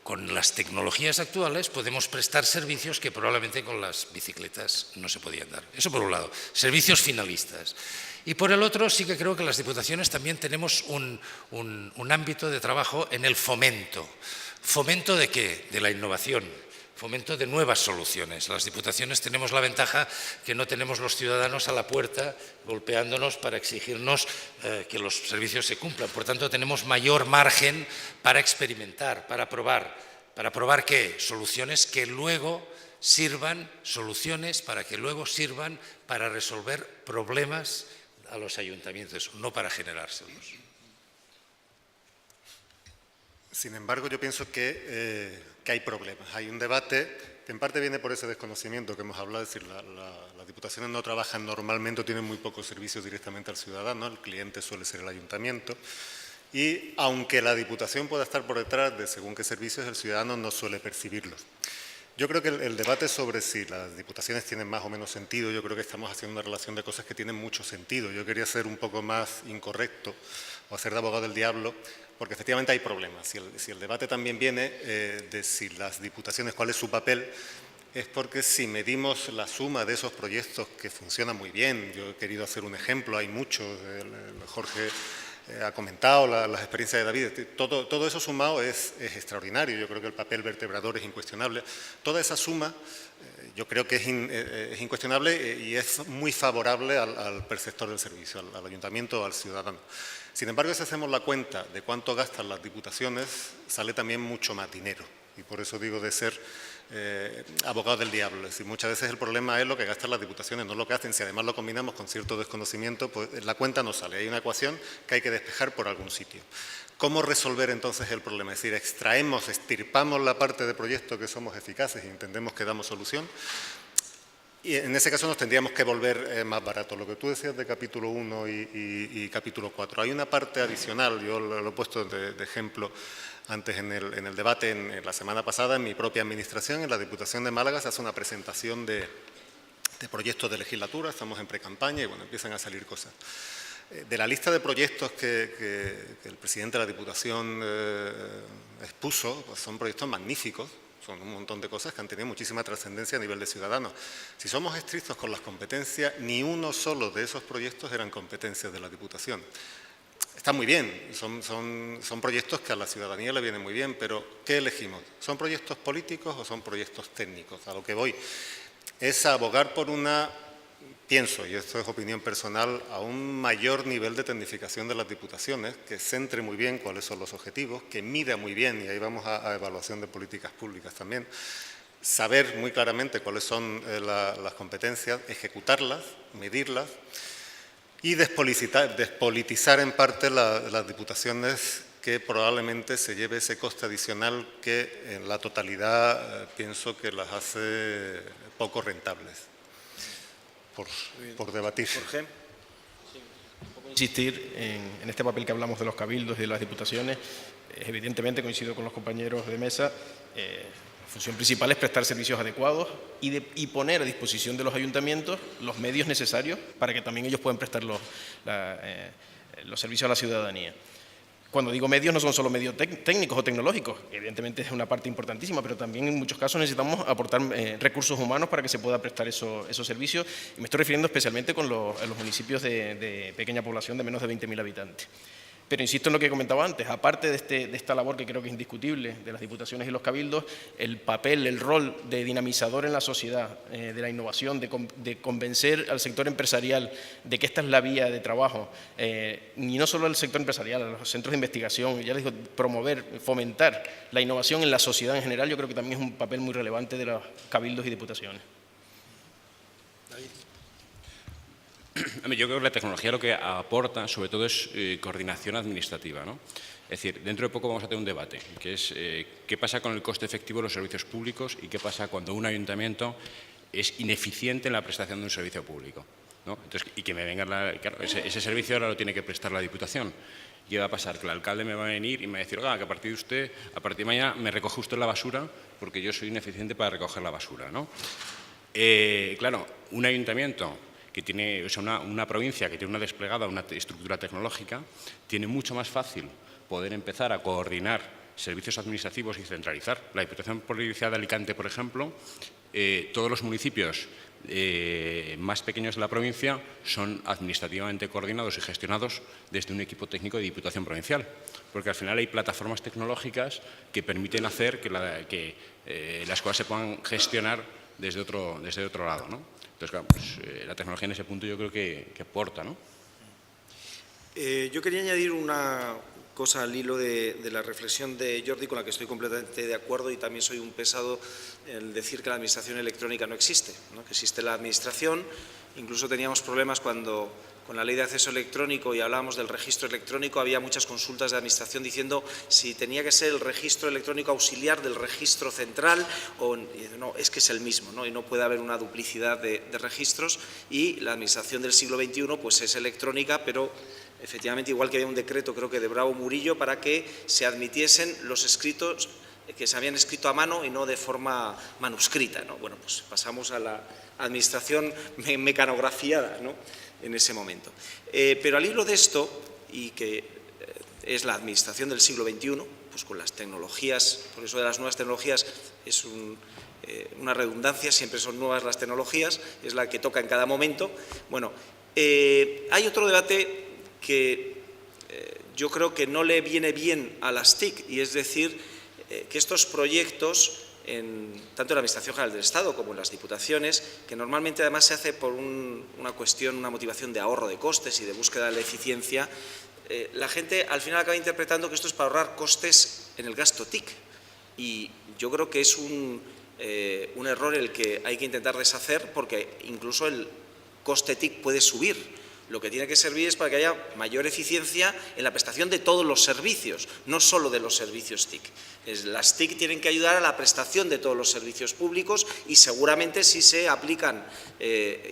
con las tecnologías actuales podemos prestar servicios que probablemente con las bicicletas no se podían dar. Eso por un lado, servicios finalistas. Y por el otro, sí que creo que las diputaciones también tenemos un ámbito de trabajo en el fomento. ¿Fomento de qué? De la innovación, fomento de nuevas soluciones. Las diputaciones tenemos la ventaja que no tenemos los ciudadanos a la puerta golpeándonos para exigirnos que los servicios se cumplan. Por tanto, tenemos mayor margen para experimentar, para probar. ¿Para probar qué? Soluciones que luego sirvan, para resolver problemas a los ayuntamientos, no para generárselos. Sin embargo, yo pienso que hay problemas. Hay un debate que en parte viene por ese desconocimiento que hemos hablado, es decir, las diputaciones no trabajan normalmente o tienen muy pocos servicios directamente al ciudadano, el cliente suele ser el ayuntamiento, y aunque la diputación pueda estar por detrás de según qué servicios, el ciudadano no suele percibirlos. Yo creo que el debate sobre si las diputaciones tienen más o menos sentido, yo creo que estamos haciendo una relación de cosas que tienen mucho sentido. Yo quería ser un poco más incorrecto o hacer de abogado del diablo, porque efectivamente hay problemas. Si el debate también viene de si las diputaciones, cuál es su papel, es porque si medimos la suma de esos proyectos que funcionan muy bien, yo he querido hacer un ejemplo, hay muchos, Jorge ha comentado las experiencias de David, todo eso sumado es extraordinario. Yo creo que el papel vertebrador es incuestionable. Toda esa suma yo creo que es incuestionable y es muy favorable al perceptor del servicio, al ayuntamiento o al ciudadano. Sin embargo, si hacemos la cuenta de cuánto gastan las diputaciones, sale también mucho más dinero. Y por eso digo de ser abogado del diablo. Es decir, muchas veces el problema es lo que gastan las diputaciones, no lo que hacen. Si además lo combinamos con cierto desconocimiento, pues la cuenta no sale. Hay una ecuación que hay que despejar por algún sitio. ¿Cómo resolver entonces el problema? Es decir, extirpamos la parte de proyecto que somos eficaces y entendemos que damos solución. Y en ese caso nos tendríamos que volver más barato. Lo que tú decías de capítulo 1 y capítulo 4. Hay una parte adicional, yo lo he puesto de ejemplo antes en el debate en la semana pasada, en mi propia administración, en la Diputación de Málaga, se hace una presentación de proyectos de legislatura, estamos en precampaña y bueno, empiezan a salir cosas. De la lista de proyectos que el presidente de la Diputación expuso, pues son proyectos magníficos. Son un montón de cosas que han tenido muchísima trascendencia a nivel de ciudadanos. Si somos estrictos con las competencias, ni uno solo de esos proyectos eran competencias de la Diputación. Está muy bien, son proyectos que a la ciudadanía le vienen muy bien, pero ¿qué elegimos? ¿Son proyectos políticos o son proyectos técnicos? A lo que voy es a abogar por pienso, y esto es opinión personal, a un mayor nivel de tecnificación de las diputaciones, que centre muy bien cuáles son los objetivos, que mida muy bien, y ahí vamos a evaluación de políticas públicas también, saber muy claramente cuáles son las competencias, ejecutarlas, medirlas y despolitizar en parte las diputaciones, que probablemente se lleve ese coste adicional que en la totalidad pienso que las hace poco rentables. Por debatir. Jorge. Insistir en este papel que hablamos de los cabildos y de las diputaciones. Evidentemente coincido con los compañeros de mesa. La función principal es prestar servicios adecuados y poner a disposición de los ayuntamientos los medios necesarios para que también ellos puedan prestar los servicios a la ciudadanía. Cuando digo medios, no son solo medios técnicos o tecnológicos, evidentemente es una parte importantísima, pero también en muchos casos necesitamos aportar recursos humanos para que se pueda prestar esos servicios, y me estoy refiriendo especialmente con los municipios de pequeña población de menos de 20.000 habitantes. Pero insisto en lo que comentaba antes, aparte de esta labor que creo que es indiscutible de las diputaciones y los cabildos, el papel, el rol de dinamizador en la sociedad, de la innovación, de convencer al sector empresarial de que esta es la vía de trabajo, y no solo al sector empresarial, a los centros de investigación, ya les digo, promover, fomentar la innovación en la sociedad en general, yo creo que también es un papel muy relevante de los cabildos y diputaciones. Yo creo que la tecnología lo que aporta, sobre todo, es coordinación administrativa, ¿no? Es decir, dentro de poco vamos a tener un debate, que es qué pasa con el coste efectivo de los servicios públicos y qué pasa cuando un ayuntamiento es ineficiente en la prestación de un servicio público, ¿no? Entonces, y que me venga claro, ese servicio ahora lo tiene que prestar la Diputación. ¿Qué va a pasar? Que el alcalde me va a venir y me va a decir, oiga, que a partir de mañana me recoge usted la basura porque yo soy ineficiente para recoger la basura, ¿no? Claro, un ayuntamiento que tiene, o sea, una provincia que tiene una desplegada, una estructura tecnológica, tiene mucho más fácil poder empezar a coordinar servicios administrativos y centralizar. La Diputación Provincial de Alicante, por ejemplo, todos los municipios más pequeños de la provincia son administrativamente coordinados y gestionados desde un equipo técnico de Diputación Provincial, porque al final hay plataformas tecnológicas que permiten hacer que las cosas se puedan gestionar desde otro lado, ¿no? Entonces, claro, pues, la tecnología en ese punto yo creo que aporta, ¿no? Yo quería añadir una cosa al hilo de la reflexión de Jordi, con la que estoy completamente de acuerdo, y también soy un pesado en decir que la administración electrónica no existe, ¿no? Que existe la administración. Incluso teníamos problemas cuando con la ley de acceso electrónico y hablábamos del registro electrónico, había muchas consultas de administración diciendo si tenía que ser el registro electrónico auxiliar del registro central o no, es que es el mismo, ¿no? Y no puede haber una duplicidad de registros, y la administración del siglo XXI pues es electrónica, pero efectivamente, igual que había un decreto, creo que de Bravo Murillo, para que se admitiesen los escritos que se habían escrito a mano y no de forma manuscrita, ¿no? Bueno, pues pasamos a la administración mecanografiada, ¿no?, en ese momento. Pero al hilo de esto, y que es la administración del siglo XXI, pues con las tecnologías, por eso de las nuevas tecnologías es una redundancia, siempre son nuevas las tecnologías, es la que toca en cada momento. Bueno, hay otro debate que yo creo que no le viene bien a las TIC, y es decir, que estos proyectos, tanto en la Administración General del Estado como en las Diputaciones, que normalmente además se hace por una motivación de ahorro de costes y de búsqueda de la eficiencia, la gente al final acaba interpretando que esto es para ahorrar costes en el gasto TIC, y yo creo que es un error el que hay que intentar deshacer, porque incluso el coste TIC puede subir. Lo que tiene que servir es para que haya mayor eficiencia en la prestación de todos los servicios, no solo de los servicios TIC. Las TIC tienen que ayudar a la prestación de todos los servicios públicos, y seguramente si se aplican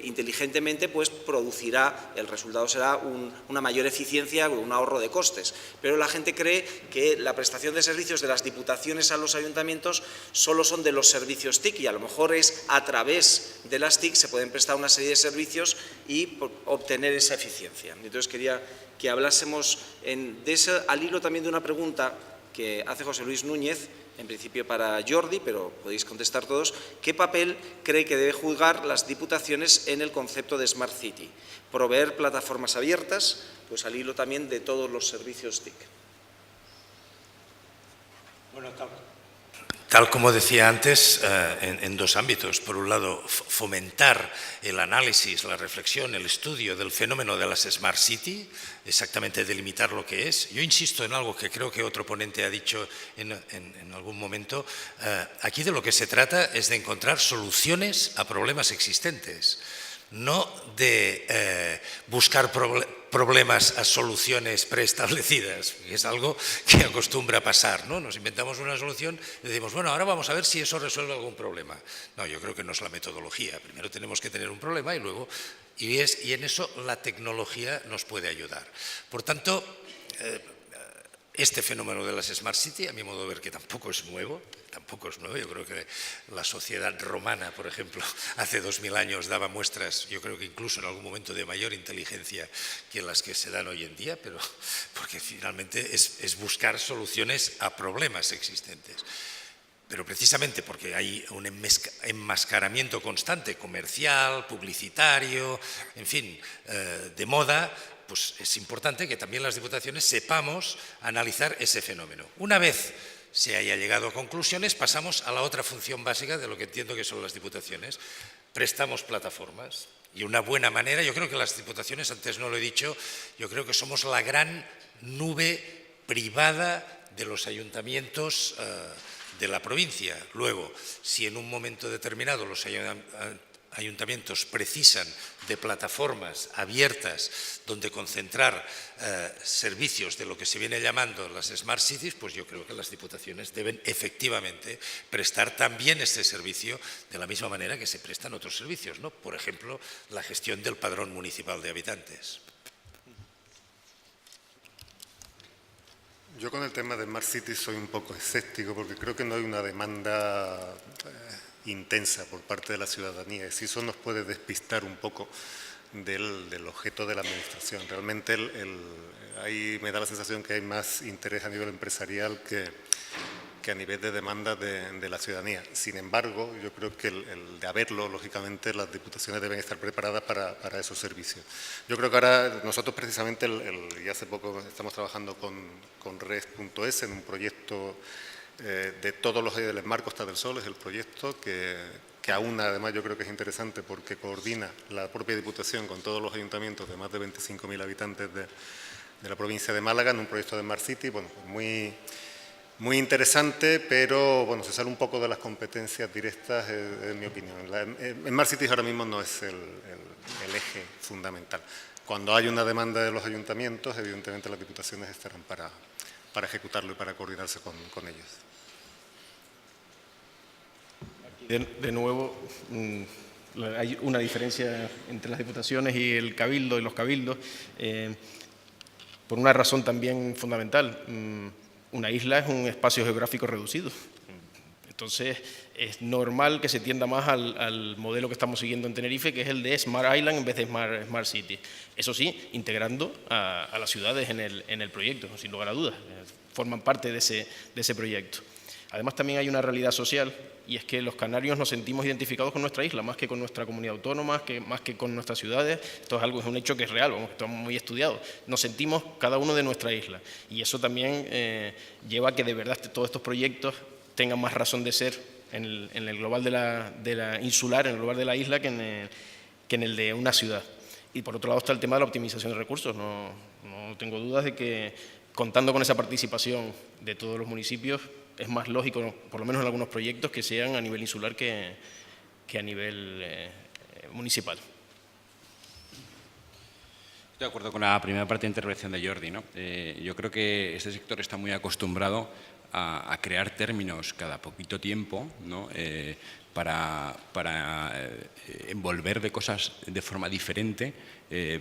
inteligentemente, pues el resultado será una mayor eficiencia, un ahorro de costes. Pero la gente cree que la prestación de servicios de las diputaciones a los ayuntamientos solo son de los servicios TIC, y a lo mejor es a través de las TIC se pueden prestar una serie de servicios y obtener esa eficiencia. Entonces quería que hablásemos de ese, al hilo también de una pregunta que hace José Luis Núñez, en principio para Jordi, pero podéis contestar todos. ¿Qué papel cree que debe jugar las diputaciones en el concepto de Smart City? Proveer plataformas abiertas, pues al hilo también de todos los servicios TIC. Bueno, tal como decía antes, en dos ámbitos. Por un lado, fomentar el análisis, la reflexión, el estudio del fenómeno de las Smart City, exactamente delimitar lo que es. Yo insisto en algo que creo que otro ponente ha dicho en algún momento. Aquí de lo que se trata es de encontrar soluciones a problemas existentes, no de buscar problemas a soluciones preestablecidas, que es algo que acostumbra pasar, ¿no? Nos inventamos una solución y decimos, bueno, ahora vamos a ver si eso resuelve algún problema. No, yo creo que no es la metodología. Primero tenemos que tener un problema y en eso la tecnología nos puede ayudar. Por tanto, este fenómeno de las Smart City, a mi modo de ver, que tampoco es nuevo. Yo creo que la sociedad romana, por ejemplo, hace 2000 años daba muestras, yo creo que incluso en algún momento, de mayor inteligencia que las que se dan hoy en día, pero porque finalmente es buscar soluciones a problemas existentes. Pero precisamente porque hay un enmascaramiento constante, comercial, publicitario, en fin, de moda, pues es importante que también las diputaciones sepamos analizar ese fenómeno. Una vez se haya llegado a conclusiones, pasamos a la otra función básica de lo que entiendo que son las diputaciones. Prestamos plataformas. Y una buena manera, yo creo que las diputaciones, antes no lo he dicho, yo creo que somos la gran nube privada de los ayuntamientos de la provincia. Luego, si en un momento determinado los ayuntamientos precisan de plataformas abiertas donde concentrar servicios de lo que se viene llamando las Smart Cities, pues yo creo que las diputaciones deben efectivamente prestar también este servicio de la misma manera que se prestan otros servicios, ¿no? Por ejemplo, la gestión del padrón municipal de habitantes. Yo con el tema de Smart Cities soy un poco escéptico porque creo que no hay una demanda intensa por parte de la ciudadanía. Es decir, eso nos puede despistar un poco del objeto de la administración. Realmente ahí me da la sensación que hay más interés a nivel empresarial que a nivel de demanda de la ciudadanía. Sin embargo, yo creo que de haberlo, lógicamente, las diputaciones deben estar preparadas para esos servicios. Yo creo que ahora nosotros precisamente, y hace poco estamos trabajando con Red.es en un proyecto de todos los del Smart Costa del Sol, es el proyecto que aún además yo creo que es interesante porque coordina la propia Diputación con todos los ayuntamientos de más de 25.000 habitantes de la provincia de Málaga en un proyecto de Smart City, bueno, muy interesante, pero bueno, se sale un poco de las competencias directas, en mi opinión. Smart Cities ahora mismo no es el eje fundamental. Cuando hay una demanda de los ayuntamientos, evidentemente las diputaciones estarán para ejecutarlo y para coordinarse con ellos. De nuevo, hay una diferencia entre las diputaciones y el cabildo y los cabildos, por una razón también fundamental. Una isla es un espacio geográfico reducido. Entonces, es normal que se tienda más al modelo que estamos siguiendo en Tenerife, que es el de Smart Island en vez de Smart City. Eso sí, integrando a las ciudades en el proyecto, sin lugar a dudas. Forman parte de ese proyecto. Además, también hay una realidad social, y es que los canarios nos sentimos identificados con nuestra isla, más que con nuestra comunidad autónoma, más que con nuestras ciudades. Esto es un hecho que es real, está muy estudiado. Nos sentimos cada uno de nuestra isla, y eso también lleva a que de verdad todos estos proyectos tengan más razón de ser en el global de la insular, en el global de la isla, que en el de una ciudad. Y por otro lado está el tema de la optimización de recursos. No tengo dudas de que, contando con esa participación de todos los municipios, es más lógico, por lo menos en algunos proyectos, que sean a nivel insular que a nivel municipal. Estoy de acuerdo con la primera parte de intervención de Jordi, ¿no? Yo creo que este sector está muy acostumbrado a crear términos cada poquito tiempo, ¿no? Para envolver de cosas de forma diferente,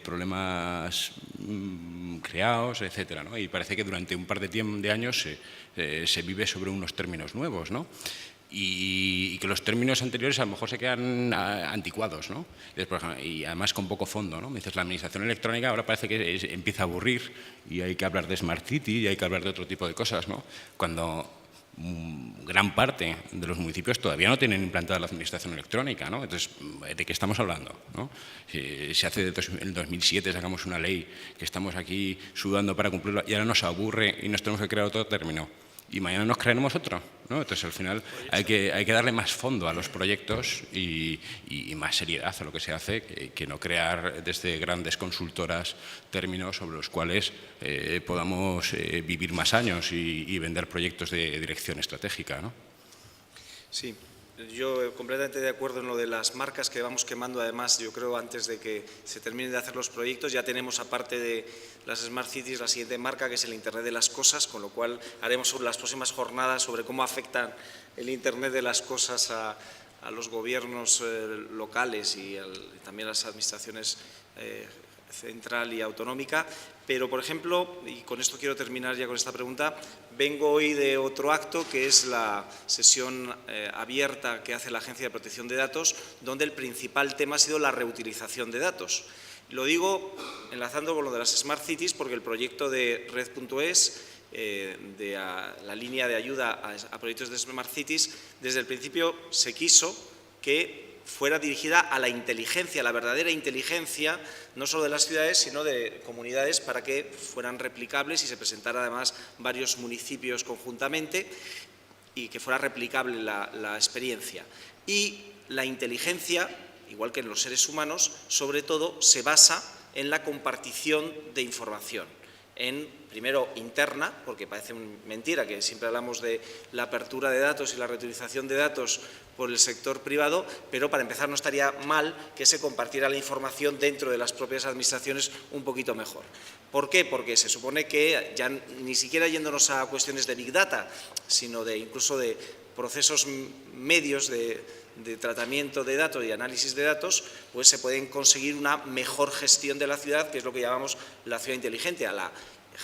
problemas creados, etcétera, ¿no? Y parece que durante un par de años se vive sobre unos términos nuevos, ¿no? Y que los términos anteriores a lo mejor se quedan anticuados, ¿no? Y además con poco fondo, ¿no? Me dices, la administración electrónica ahora parece que empieza a aburrir y hay que hablar de Smart City y hay que hablar de otro tipo de cosas, ¿no? Cuando gran parte de los municipios todavía no tienen implantada la administración electrónica, ¿no? Entonces, ¿de qué estamos hablando, ¿no? Se hace en el 2007, sacamos una ley que estamos aquí sudando para cumplirla y ahora nos aburre y nos tenemos que crear otro término. Y mañana nos crearemos otro, ¿no? Entonces, al final, hay que darle más fondo a los proyectos y más seriedad a lo que se hace, que no crear desde grandes consultoras términos sobre los cuales podamos vivir más años y vender proyectos de dirección estratégica, ¿no? Sí. Yo completamente de acuerdo en lo de las marcas que vamos quemando. Además, yo creo antes de que se terminen de hacer los proyectos ya tenemos, aparte de las Smart Cities, la siguiente marca, que es el Internet de las Cosas, con lo cual haremos sobre las próximas jornadas sobre cómo afectan el Internet de las Cosas a los gobiernos locales y también a las administraciones central y autonómica. Pero, por ejemplo, y con esto quiero terminar ya con esta pregunta, vengo hoy de otro acto que es la sesión abierta que hace la Agencia de Protección de Datos, donde el principal tema ha sido la reutilización de datos. Lo digo enlazando con lo de las Smart Cities porque el proyecto de Red.es, de la línea de ayuda a proyectos de Smart Cities, desde el principio se quiso que fuera dirigida a la inteligencia, la verdadera inteligencia, no solo de las ciudades, sino de comunidades, para que fueran replicables y se presentaran además varios municipios conjuntamente y que fuera replicable la experiencia. Y la inteligencia, igual que en los seres humanos, sobre todo se basa en la compartición de información, primero, interna, porque parece mentira que siempre hablamos de la apertura de datos y la reutilización de datos por el sector privado, pero para empezar no estaría mal que se compartiera la información dentro de las propias administraciones un poquito mejor. ¿Por qué? Porque se supone que ya ni siquiera yéndonos a cuestiones de Big Data, sino incluso de procesos medios de tratamiento de datos y análisis de datos, pues se pueden conseguir una mejor gestión de la ciudad, que es lo que llamamos la ciudad inteligente, a la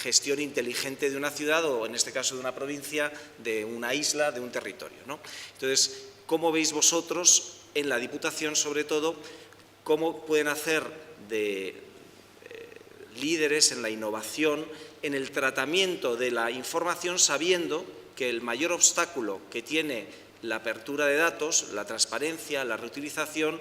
gestión inteligente de una ciudad o, en este caso, de una provincia, de una isla, de un territorio, ¿no? Entonces, ¿cómo veis vosotros en la Diputación, sobre todo, cómo pueden hacer de líderes en la innovación, en el tratamiento de la información, sabiendo que el mayor obstáculo que tiene la apertura de datos, la transparencia, la reutilización,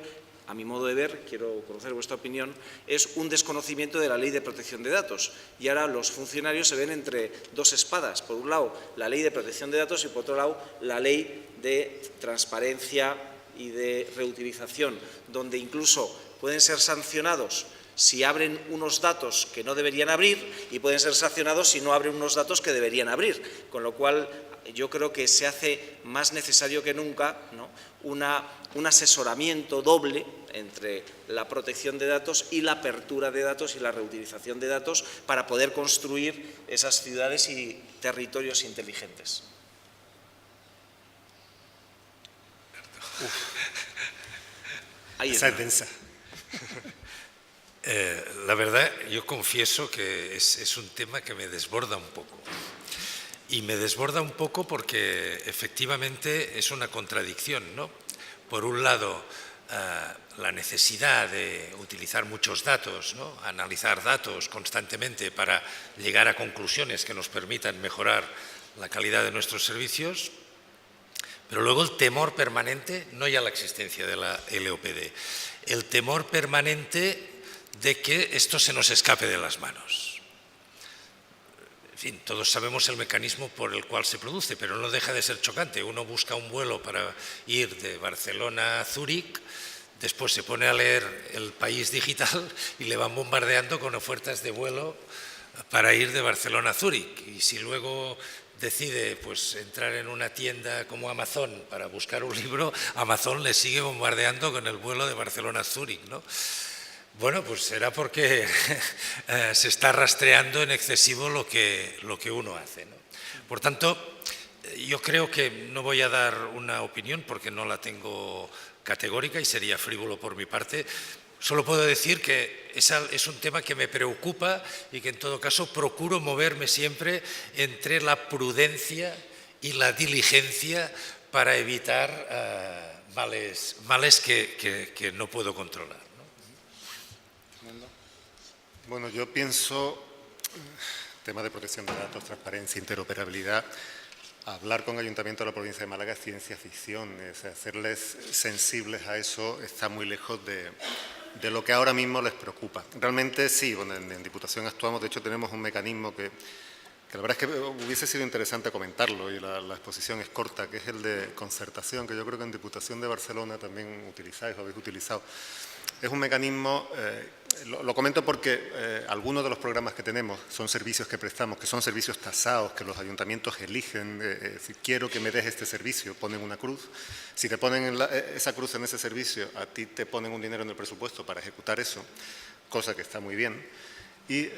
a mi modo de ver, quiero conocer vuestra opinión, es un desconocimiento de la Ley de Protección de Datos. Y ahora los funcionarios se ven entre dos espadas. Por un lado, la Ley de Protección de Datos y, por otro lado, la Ley de Transparencia y de Reutilización, donde incluso pueden ser sancionados si abren unos datos que no deberían abrir y pueden ser sancionados si no abren unos datos que deberían abrir. Con lo cual, yo creo que se hace más necesario que nunca, ¿no?, un asesoramiento doble entre la protección de datos y la apertura de datos y la reutilización de datos para poder construir esas ciudades y territorios inteligentes. Esa es densa. La verdad, yo confieso que es un tema que me desborda un poco. Y me desborda un poco porque efectivamente es una contradicción, ¿no? Por un lado, la necesidad de utilizar muchos datos, ¿no?, analizar datos constantemente para llegar a conclusiones que nos permitan mejorar la calidad de nuestros servicios, pero luego el temor permanente, no ya la existencia de la LOPD, el temor permanente de que esto se nos escape de las manos. En fin, todos sabemos el mecanismo por el cual se produce, pero no deja de ser chocante. Uno busca un vuelo para ir de Barcelona a Zúrich, después se pone a leer El País Digital y le van bombardeando con ofertas de vuelo para ir de Barcelona a Zúrich. Y si luego decide pues entrar en una tienda como Amazon para buscar un libro, Amazon le sigue bombardeando con el vuelo de Barcelona a Zúrich, ¿no? Bueno, pues será porque se está rastreando en excesivo lo que uno hace, ¿no? Por tanto, yo creo que no voy a dar una opinión porque no la tengo categórica y sería frívolo por mi parte. Solo puedo decir que es un tema que me preocupa y que en todo caso procuro moverme siempre entre la prudencia y la diligencia para evitar males que no puedo controlar. Bueno, yo pienso, tema de protección de datos, transparencia, interoperabilidad, hablar con Ayuntamiento de la provincia de Málaga es ciencia ficción, hacerles sensibles a eso está muy lejos de lo que ahora mismo les preocupa. Realmente sí, bueno, en Diputación actuamos, de hecho tenemos un mecanismo que la verdad es que hubiese sido interesante comentarlo y la exposición es corta, que es el de concertación, que yo creo que en Diputación de Barcelona también utilizáis o habéis utilizado. Es un mecanismo, lo comento porque algunos de los programas que tenemos son servicios que prestamos, que son servicios tasados, que los ayuntamientos eligen, si quiero que me des este servicio, ponen una cruz. Si te ponen esa cruz en ese servicio, a ti te ponen un dinero en el presupuesto para ejecutar eso, cosa que está muy bien. Y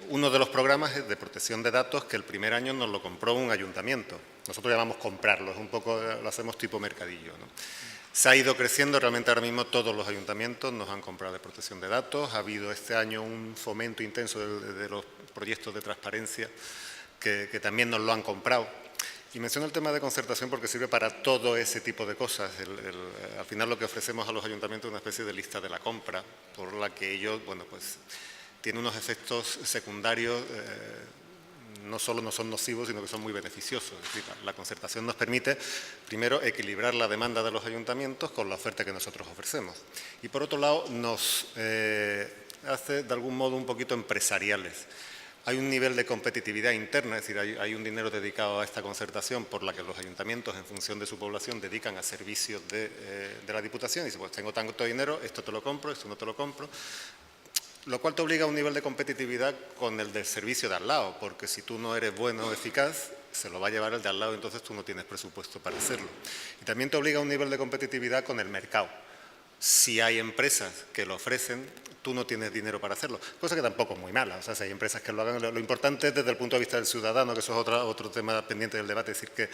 uno de los programas es de protección de datos que el primer año nos lo compró un ayuntamiento. Nosotros llamamos comprarlo, es un poco, lo hacemos tipo mercadillo, ¿no? Se ha ido creciendo, realmente ahora mismo todos los ayuntamientos nos han comprado de protección de datos. Ha habido este año un fomento intenso de los proyectos de transparencia que también nos lo han comprado. Y menciono el tema de concertación porque sirve para todo ese tipo de cosas. Al final lo que ofrecemos a los ayuntamientos es una especie de lista de la compra, por la que ellos, bueno, pues tienen unos efectos secundarios no solo no son nocivos, sino que son muy beneficiosos. Es decir, la concertación nos permite, primero, equilibrar la demanda de los ayuntamientos con la oferta que nosotros ofrecemos. Y, por otro lado, nos hace, de algún modo, un poquito empresariales. Hay un nivel de competitividad interna, es decir, hay un dinero dedicado a esta concertación por la que los ayuntamientos, en función de su población, dedican a servicios de la Diputación. Y dicen, pues tengo tanto dinero, esto te lo compro, esto no te lo compro. Lo cual te obliga a un nivel de competitividad con el del servicio de al lado, porque si tú no eres bueno o eficaz, se lo va a llevar el de al lado, entonces tú no tienes presupuesto para hacerlo. Y también te obliga a un nivel de competitividad con el mercado. Si hay empresas que lo ofrecen, tú no tienes dinero para hacerlo, cosa que tampoco es muy mala. O sea, si hay empresas que lo hagan, lo importante es desde el punto de vista del ciudadano, que eso es otro tema pendiente del debate, es decir, que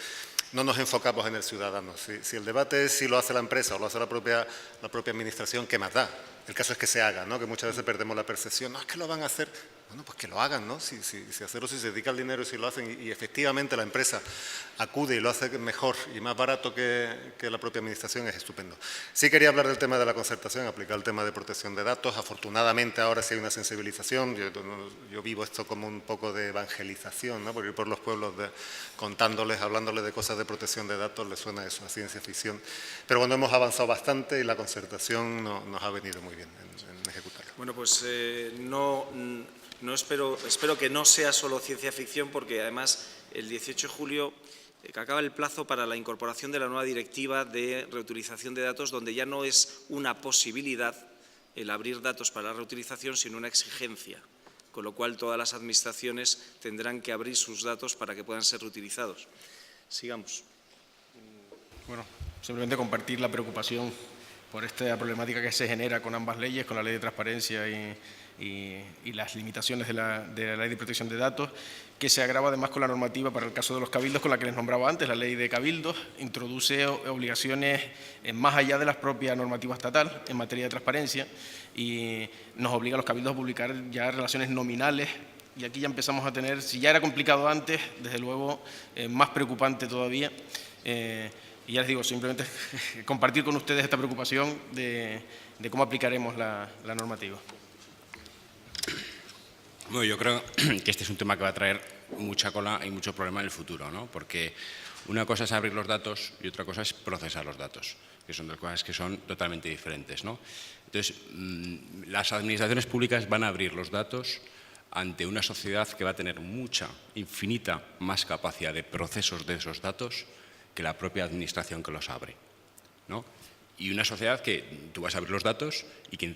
no nos enfocamos en el ciudadano. Si el debate es si lo hace la empresa o lo hace la propia administración, ¿qué más da? El caso es que se haga, ¿no? Que muchas veces perdemos la percepción, no, es que lo van a hacer. Bueno, pues que lo hagan, ¿no? Si hacerlo, si se dedica el dinero y si lo hacen y efectivamente la empresa acude y lo hace mejor y más barato que la propia administración, es estupendo. Sí quería hablar del tema de la concertación, aplicar el tema de protección de datos. Afortunadamente ahora sí hay una sensibilización. Yo vivo esto como un poco de evangelización, ¿no? Por ir por los pueblos contándoles, hablándoles de cosas de protección de datos, les suena eso a ciencia ficción. Pero bueno, hemos avanzado bastante y la concertación nos ha venido muy bien en ejecutarlo. Bueno, pues espero que no sea solo ciencia ficción, porque además el 18 de julio que acaba el plazo para la incorporación de la nueva directiva de reutilización de datos, donde ya no es una posibilidad el abrir datos para la reutilización, sino una exigencia, con lo cual todas las administraciones tendrán que abrir sus datos para que puedan ser reutilizados. Sigamos. Bueno, simplemente compartir la preocupación por esta problemática que se genera con ambas leyes, con la Ley de Transparencia y las limitaciones de la Ley de Protección de Datos, que se agrava además con la normativa para el caso de los cabildos, con la que les nombraba antes. La Ley de Cabildos introduce obligaciones más allá de la propia normativa estatal en materia de transparencia y nos obliga a los cabildos a publicar ya relaciones nominales. Y aquí ya empezamos a tener, si ya era complicado antes, desde luego más preocupante todavía. Y ya les digo, simplemente compartir con ustedes esta preocupación de cómo aplicaremos la normativa. Bueno, yo creo que este es un tema que va a traer mucha cola y mucho problema en el futuro, ¿no? Porque una cosa es abrir los datos y otra cosa es procesar los datos, que son dos cosas que son totalmente diferentes, ¿no? Entonces, las administraciones públicas van a abrir los datos ante una sociedad que va a tener infinita más capacidad de procesos de esos datos que la propia administración que los abre, ¿no? Y una sociedad que tú vas a abrir los datos y que en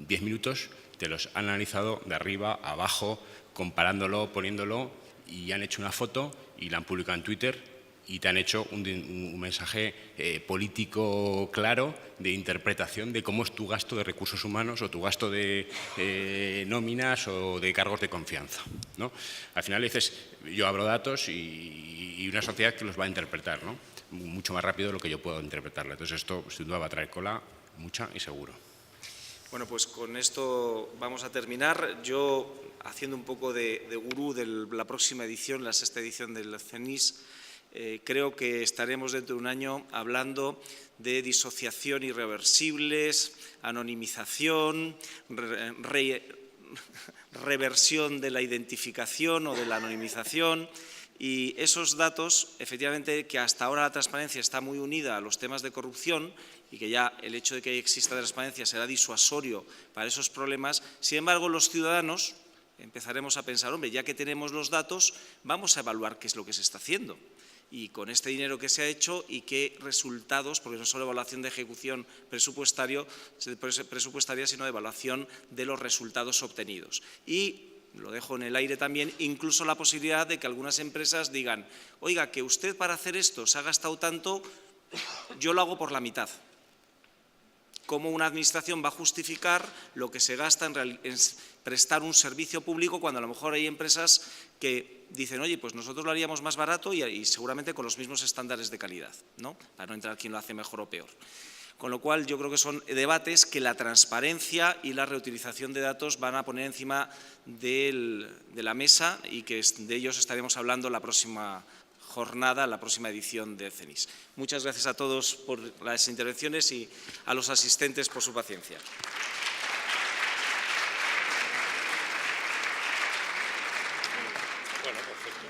10 minutos te los han analizado de arriba a abajo, comparándolo, poniéndolo, y han hecho una foto y la han publicado en Twitter y te han hecho un mensaje político claro de interpretación de cómo es tu gasto de recursos humanos o tu gasto de nóminas o de cargos de confianza, ¿no? Al final dices, yo abro datos y una sociedad que los va a interpretar, ¿no? Mucho más rápido de lo que yo puedo interpretarlo. Entonces esto sin duda va a traer cola mucha y seguro. Bueno, pues con esto vamos a terminar. Yo, haciendo un poco de gurú de la próxima edición, la 6ª edición del CENIS, creo que estaremos dentro de un año hablando de disociación irreversibles, anonimización, reversión de la identificación o de la anonimización. Y esos datos, efectivamente, que hasta ahora la transparencia está muy unida a los temas de corrupción y que ya el hecho de que exista transparencia será disuasorio para esos problemas. Sin embargo, los ciudadanos empezaremos a pensar, hombre, ya que tenemos los datos, vamos a evaluar qué es lo que se está haciendo. Y con este dinero que se ha hecho y qué resultados, porque no es solo evaluación de ejecución presupuestaria, sino de evaluación de los resultados obtenidos. Y lo dejo en el aire también, incluso la posibilidad de que algunas empresas digan, oiga, que usted para hacer esto se ha gastado tanto, yo lo hago por la mitad. ¿Cómo una administración va a justificar lo que se gasta en prestar un servicio público cuando a lo mejor hay empresas que dicen, oye, pues nosotros lo haríamos más barato y seguramente con los mismos estándares de calidad, ¿no? Para no entrar quién lo hace mejor o peor. Con lo cual, yo creo que son debates que la transparencia y la reutilización de datos van a poner encima de la mesa y que de ellos estaremos hablando la próxima jornada, la próxima edición de CENIS. Muchas gracias a todos por las intervenciones y a los asistentes por su paciencia. Bueno, perfecto.